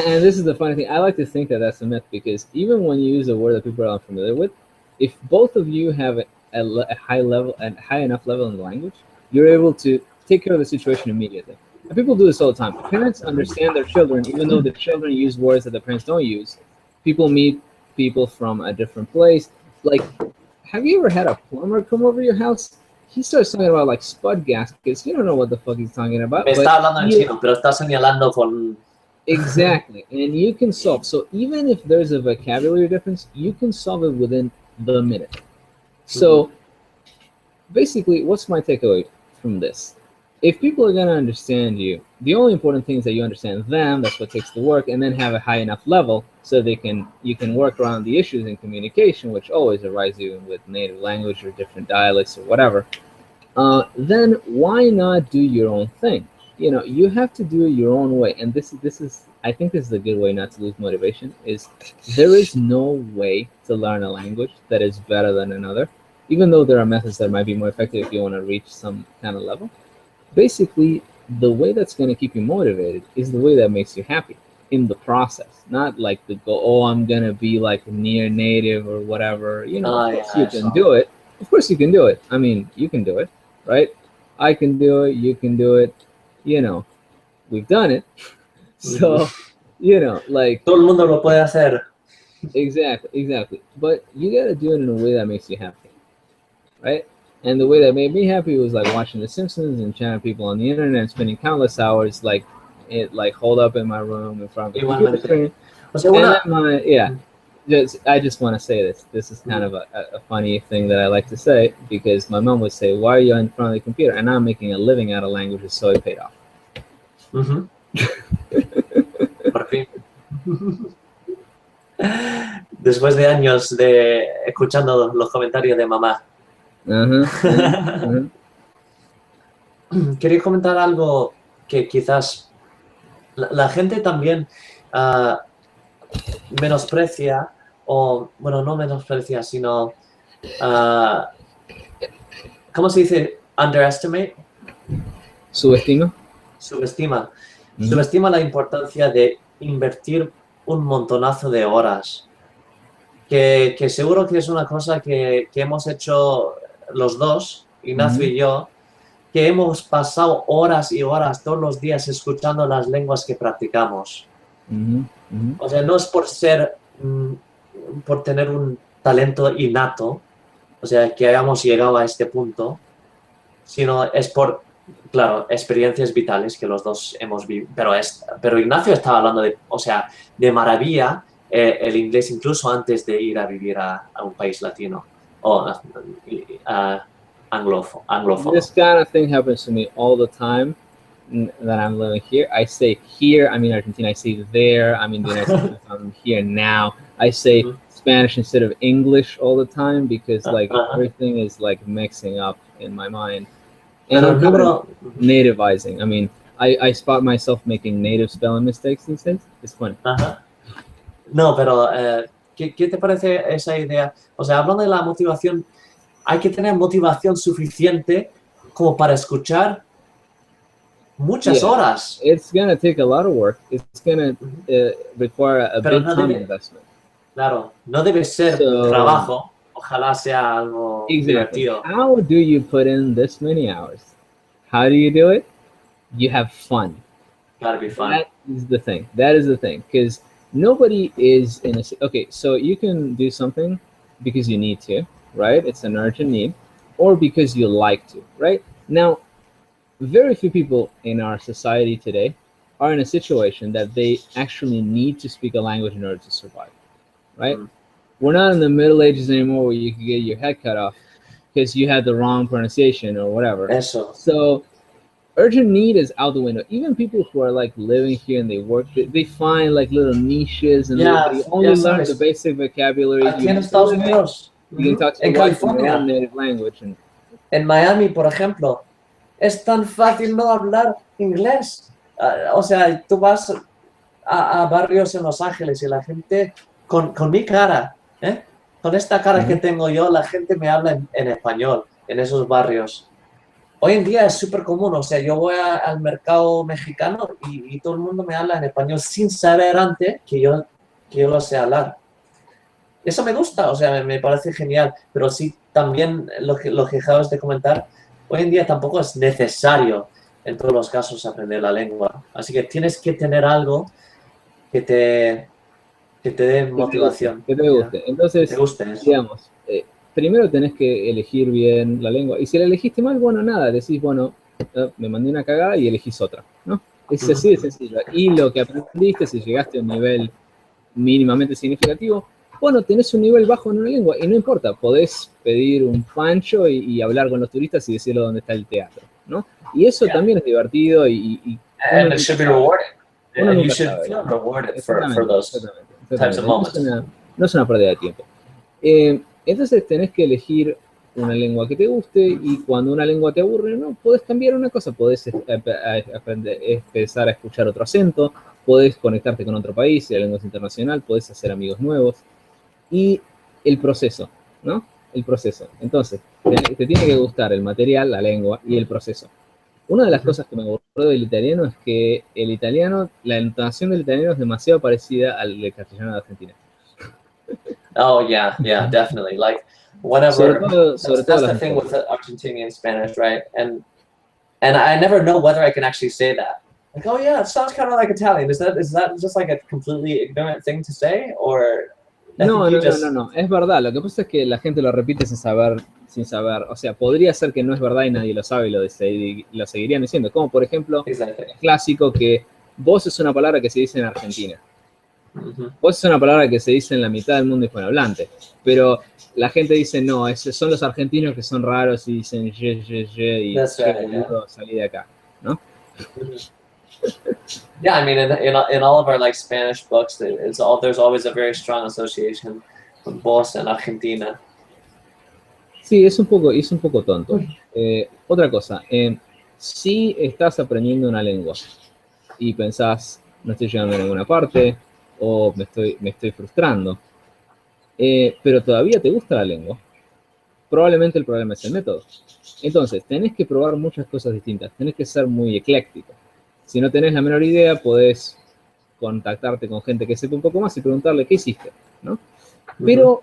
And this is the funny thing. I like to think that that's a myth because even when you use a word that people are unfamiliar with, if both of you have a high level and high enough level in the language, you're able to take care of the situation immediately. And people do this all the time. Parents understand their children, even though the children use words that the parents don't use. People meet people from a different place. Like, have you ever had a plumber come over your house? He starts talking about like spud gaskets. You don't know what the fuck he's talking about. Me está hablando en chino, pero está señalando con... Exactly. And you can solve. So even if there's a vocabulary difference, you can solve it within the minute. So basically, what's my takeaway from this? If people are going to understand you, the only important thing is that you understand them. That's what takes the work, and then have a high enough level so you can work around the issues in communication, which always arise even with native language or different dialects or whatever. Then why not do your own thing? You know, you have to do it your own way, and this is I think this is a good way not to lose motivation. Is there is no way to learn a language that is better than another, even though there are methods that might be more effective if you want to reach some kind of level. Basically, the way that's going to keep you motivated is the way that makes you happy in the process, not like the goal, oh, I'm going to be like near native or whatever. You know, of course you can do it. Of course you can do it. I mean, you can do it, right? I can do it. You can do it. You know, we've done it. So, you know, like... Todo el mundo lo puede hacer. Exactly. But you got to do it in a way that makes you happy, right? And the way that made me happy was like watching The Simpsons and chatting people on the internet and spending countless hours like holed up in my room in front of the computer screen. I just want to say this. This is kind of a funny thing that I like to say because my mom would say, "Why are you in front of the computer?" And I'm making a living out of languages, so it paid off. Por fin. Después de años de escuchando los comentarios de mamá. Quería comentar algo que quizás la gente también menosprecia, o bueno, no menosprecia, sino ¿cómo se dice? Underestimate. Subestima. Subestima la importancia de invertir un montonazo de horas. Que seguro que es una cosa que hemos hecho los dos, Ignacio y yo, que hemos pasado horas y horas todos los días escuchando las lenguas que practicamos. O sea, no es por tener un talento innato, o sea, que hayamos llegado a este punto, sino es por, claro, experiencias vitales que los dos hemos vivido. Pero Ignacio estaba hablando de maravilla el inglés incluso antes de ir a vivir a un país latino o anglófono. This kind of thing happens to me all the time that I'm living here. I say here, I'm in Argentina. I say there, I'm in the United States. I'm here now. I say Spanish instead of English all the time because like everything is like mixing up in my mind. And I'm kind of nativizing. I mean, I spot myself making native spelling mistakes these days. It's funny. No, pero ¿qué te parece esa idea? O sea, hablando de la motivación, hay que tener motivación suficiente como para escuchar muchas horas. It's going to take a lot of work. It's going to require a big time investment. Claro, no debe ser trabajo. Ojalá sea algo divertido. How do you put in this many hours? How do you do it? You have fun. Gotta be fun. That is the thing. That is the thing. Because nobody is in a... Okay, so you can do something because you need to, right? It's an urgent need. Or because you like to, right? Now, very few people in our society today are in a situation that they actually need to speak a language in order to survive, right? We're not in the Middle Ages anymore where you can get your head cut off because you had the wrong pronunciation or whatever. Eso. So urgent need is out the window. Even people who are like living here and they work, they find like little niches and they only learn the basic vocabulary. Aquí en Estados Unidos, you can talk to en California, in native language. And, en Miami, por ejemplo, es tan fácil no hablar inglés. O sea, tú vas a barrios en Los Ángeles y la gente con mi cara, con esta cara que tengo yo, la gente me habla en español en esos barrios. Hoy en día es súper común, o sea, yo voy al mercado mexicano y todo el mundo me habla en español sin saber antes que yo lo sé hablar. Eso me gusta, o sea, me parece genial, pero sí también lo que acabas de comentar, hoy en día tampoco es necesario en todos los casos aprender la lengua. Así que tienes que tener algo que te dé motivación. Que te guste. Entonces, te guste eso. Digamos, primero tenés que elegir bien la lengua. Y si la elegiste mal, bueno, nada, decís, bueno, me mandé una cagada y elegís otra, ¿no? Es así de sencillo. Y lo que aprendiste, si llegaste a un nivel mínimamente significativo, bueno, tenés un nivel bajo en una lengua y no importa, podés pedir un pancho y hablar con los turistas y decirle dónde está el teatro, ¿no? Y eso también es divertido y and it should be rewarding. And you should feel rewarded for those types of moments. No es una pérdida de tiempo. Entonces tenés que elegir una lengua que te guste y cuando una lengua te aburre, no, podés cambiar una cosa, podés empezar a escuchar otro acento, podés conectarte con otro país, si la lengua es internacional, podés hacer amigos nuevos. Y el proceso, ¿no? El proceso. Entonces, te tiene que gustar el material, la lengua y el proceso. Una de las cosas que me gustó del italiano es que el italiano, la entonación del italiano es demasiado parecida al del castellano de Argentina. Oh, yeah, definitely. Like, whenever, that's the thing with Argentinian Spanish, right? And I never know whether I can actually say that. Like, oh yeah, it sounds kind of like Italian. Is that just like a completely ignorant thing to say, or? No, es verdad. Lo que pasa es que la gente lo repite sin saber. O sea, podría ser que no es verdad y nadie lo sabe y lo seguirían diciendo. Como por ejemplo, es clásico que vos es una palabra que se dice en Argentina. Vos es una palabra que se dice en la mitad del mundo hispanohablante. Pero la gente dice, no, son los argentinos que son raros y dicen y salí de acá, ¿no? Yeah, I mean, in all of our like Spanish books, there's always a very strong association with vos and Argentina. Sí, es un poco tonto. Otra cosa, si estás aprendiendo una lengua y pensás, no estoy llegando a ninguna parte o me estoy frustrando, pero todavía te gusta la lengua, probablemente el problema es el método. Entonces, tenés que probar muchas cosas distintas, tenés que ser muy ecléctico. Si no tenés la menor idea, podés contactarte con gente que sepa un poco más y preguntarle qué hiciste, ¿no? Pero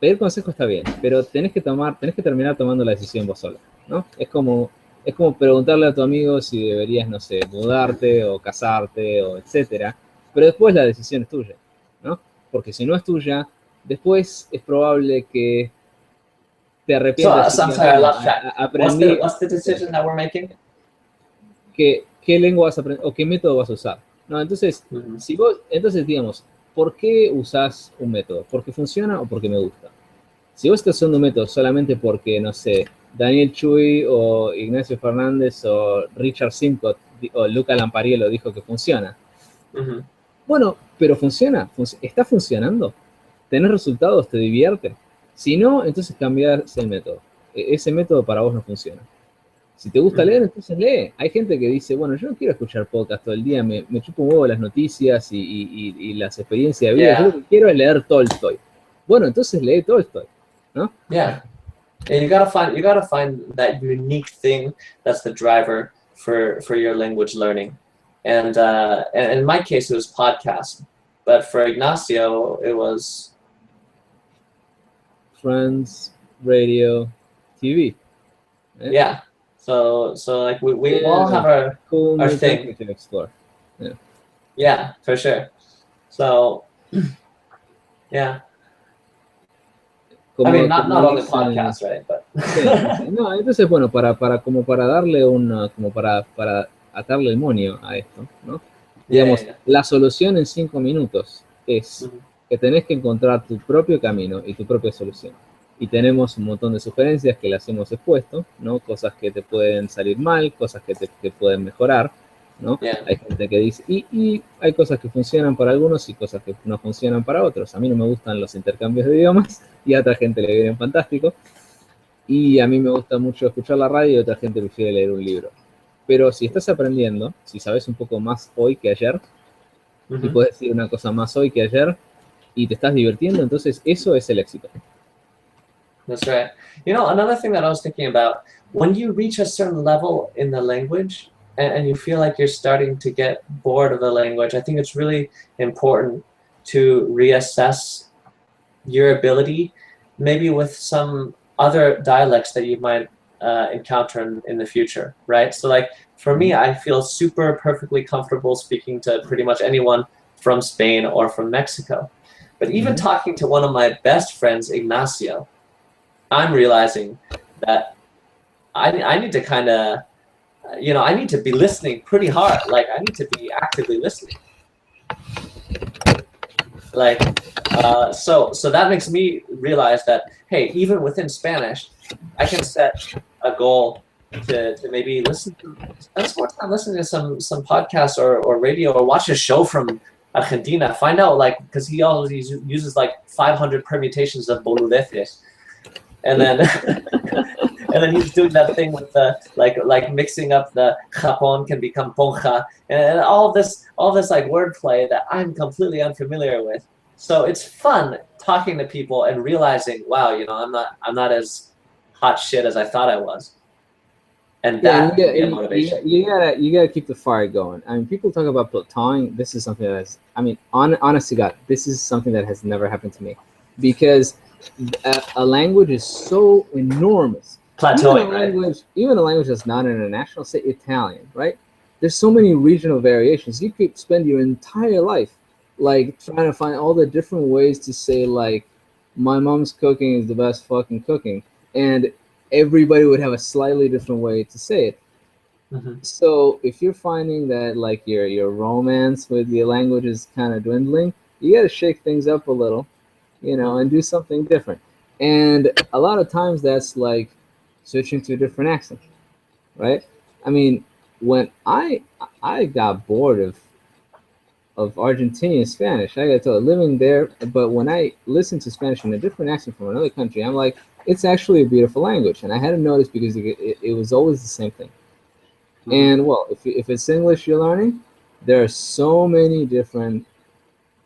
pedir consejo está bien, pero tenés que terminar tomando la decisión vos sola, ¿no? Es como preguntarle a tu amigo si deberías, no sé, mudarte o casarte o etcétera, pero después la decisión es tuya, ¿no? Porque si no es tuya, después es probable que te arrepientas. So, I'm sorry, I lost track. What's the decision that we're making? ¿Qué lengua vas a aprender o qué método vas a usar? ¿no? Entonces, Mhm. entonces, digamos, ¿por qué usás un método? ¿Porque funciona o porque me gusta? Si vos estás usando un método solamente porque, no sé, Daniel Chuy o Ignacio Fernández o Richard Simcott o Luca Lampariello dijo que funciona. Mhm. Bueno, pero funciona, está funcionando. ¿Tenés resultados? ¿Te divierte? Si no, entonces cambiás el método. Ese método para vos no funciona. Si te gusta leer, Mhm. entonces lee. Hay gente que dice, bueno, yo no quiero escuchar podcast todo el día, me chupo un huevo las noticias y las experiencias de vida. Yo lo Yeah. que quiero es leer Tolstoy. Bueno, entonces lee Tolstoy, ¿no? Yeah. And you gotta find that unique thing that's the driver for your language learning. And in my case, it was podcast. But for Ignacio, it was Friends, radio, TV. Eh? yeah. So like we all Yeah, have cool our new thing. country to explore. Yeah. Yeah, for sure. So yeah. I mean, Como, not como not only dicen, podcasts, right? But sí, sí, sí. No, entonces, bueno, como para darle como para atarle el moño a esto, ¿no? yeah, Digamos, yeah, la solución en 5 minutos es yeah. que tenés que encontrar tu propio camino y tu propia solución. Y tenemos un montón de sugerencias que las hemos expuesto, ¿no? Cosas que te pueden salir mal, cosas que pueden mejorar, ¿no? Yeah. Hay gente que dice, y hay cosas que funcionan para algunos y cosas que no funcionan para otros. A mí no me gustan los intercambios de idiomas y a otra gente le vienen fantástico. Y a mí me gusta mucho escuchar la radio y otra gente prefiere leer un libro. Pero si estás aprendiendo, si sabes un poco más hoy que ayer, y Mm-hmm. puedes decir una cosa más hoy que ayer, y te estás divirtiendo, entonces eso es el éxito. That's right. You know, another thing that I was thinking about, when you reach a certain level in the language and you feel like you're starting to get bored of the language, I think it's really important to reassess your ability, maybe with some other dialects that you might encounter in the future, right? So like for me, I feel super perfectly comfortable speaking to pretty much anyone from Spain or from Mexico. But even talking to one of my best friends, Ignacio, I'm realizing that I need to kind of, I need to be listening pretty hard. Like I need to be actively listening. Like, so that makes me realize that, hey, even within Spanish, I can set a goal to maybe spend some more time listening to some podcasts or radio or watch a show from Argentina. Find out, like, because he always uses like 500 permutations of boludeces. And then and then he's doing that thing with the like mixing up the Japón can become ponja and all this like wordplay that I'm completely unfamiliar with. So it's fun talking to people and realizing, wow, I'm not as hot shit as I thought I was. And Yeah, that can be a motivation. you gotta keep the fire going. I mean, people talk about plateauing. This is something that's, I mean, honest to God, this is something that has never happened to me, because a language is so enormous. Plateauing, right? Even a language that's not international, say Italian, right? There's so many regional variations. You could spend your entire life like trying to find all the different ways to say like, my mom's cooking is the best fucking cooking, and everybody would have a slightly different way to say it. Mm-hmm. So if you're finding that like your romance with the language is kind of dwindling, you got to shake things up a little, and do something different. And a lot of times that's like switching to a different accent, right? I mean, when I got bored of Argentinian Spanish, I got to living there, but when I listen to Spanish in a different accent from another country, I'm like, it's actually a beautiful language, and I hadn't noticed because it was always the same thing. Mm-hmm. And well, if it's English you're learning, there are so many different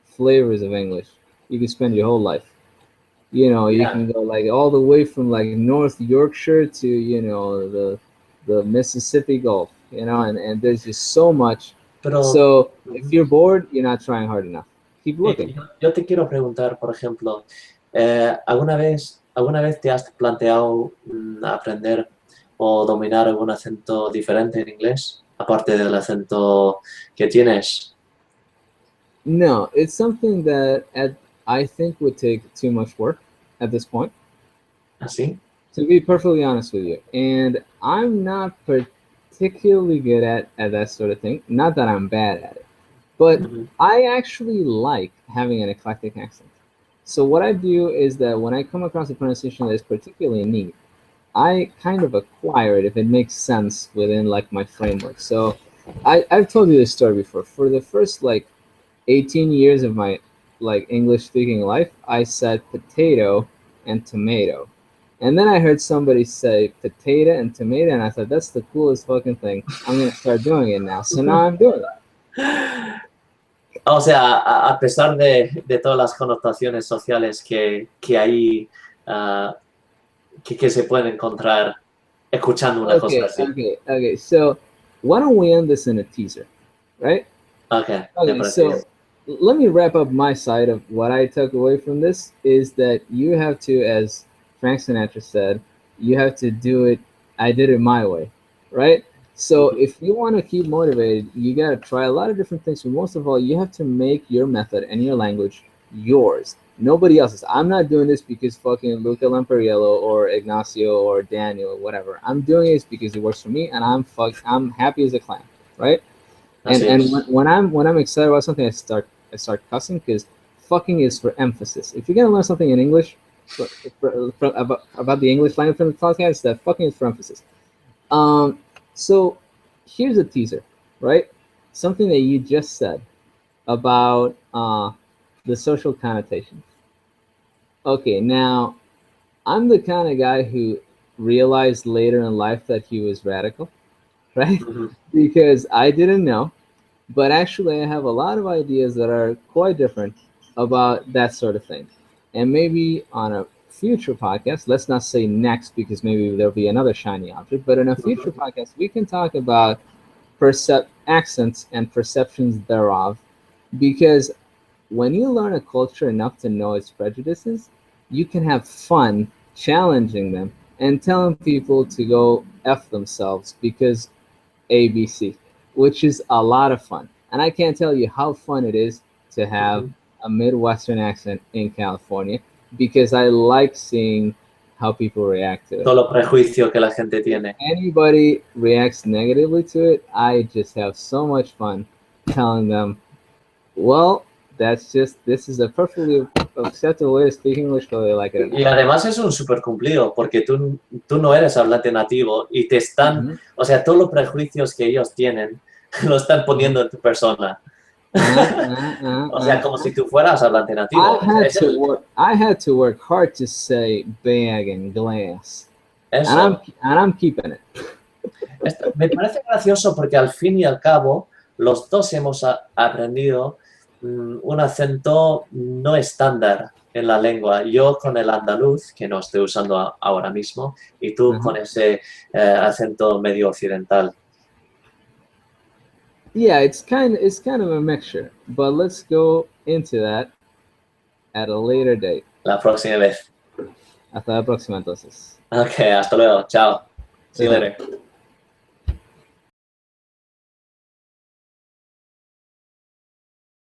flavors of English. You can spend your whole life. You can go like all the way from like North Yorkshire to the Mississippi Gulf. And there's just so much. So if you're bored, you're not trying hard enough. Keep looking. Yo te quiero preguntar, por ejemplo, ¿alguna vez te has planteado aprender o dominar algún acento diferente en inglés, aparte del acento que tienes? No, it's something that I think would take too much work at this point. ¿Así? To be perfectly honest with you. And I'm not particularly good at that sort of thing. Not that I'm bad at it, But Mhm. I actually like having an eclectic accent. So what I do is that when I come across a pronunciation that is particularly neat, I kind of acquire it if it makes sense within like my framework. So I've told you this story before. For the first like 18 years of my like English speaking life, I said potato and tomato. And then I heard somebody say potato and tomato, and I thought that's the coolest fucking thing. I'm gonna start doing it now. So now I'm doing it. O sea, a pesar de todas las connotaciones sociales que hay, ah, que se pueden encontrar escuchando una cosa así. Okay. So why don't we end this in a teaser, right? Ok, me Okay, parece so bien. let me wrap up my side of what I took away from this is that you have to, as Frank Sinatra said, you have to do it. I did it my way, right? So Mhm. if you want to keep motivated, you got to try a lot of different things. But most of all, you have to make your method and your language yours. Nobody else's. I'm not doing this because fucking Luca Lampariello or Ignacio or Daniel or whatever. I'm doing this because it works for me, and I'm happy as a clam, right? And Así and es. when I'm excited about something, I start cussing because fucking is for emphasis. If you're gonna learn something in English about the English language from the podcast, that fucking is for emphasis. Um, so here's a teaser, right? Something that you just said about the social connotations. Okay, now I'm the kind of guy who realized later in life that he was radical, right? Mhm. Because I didn't know. But actually, I have a lot of ideas that are quite different about that sort of thing. And maybe on a future podcast, let's not say next because maybe there'll be another shiny object, but in a future Mhm. podcast, we can talk about accents and perceptions thereof. Because when you learn a culture enough to know its prejudices, you can have fun challenging them and telling people to go F themselves because ABC, which is a lot of fun. And I can't tell you how fun it is to have Mhm. a Midwestern accent in California because I like seeing how people react to it. Todos los prejuicios que la gente If tiene. anybody reacts negatively to it, I just have so much fun telling them, well, this is a perfectly acceptable way to speak English, whether they like it or not. Y además es un súper cumplido, porque tú no eres hablante nativo y te están, Mhm. o sea, todos los prejuicios que ellos tienen, lo están poniendo en tu persona. O sea, como si tú fueras hablante nativo. I had to work hard to say bag and glass. Eso. And I'm keeping it. Me parece gracioso porque al fin y al cabo los dos hemos aprendido un acento no estándar en la lengua. Yo con el andaluz, que no estoy usando ahora mismo, y tú Uh-huh. con ese acento medio occidental. Yeah, it's kind of a mixture, but let's go into that at a later date. La próxima vez. Hasta la próxima entonces. Ok, hasta luego. Chao. See you later.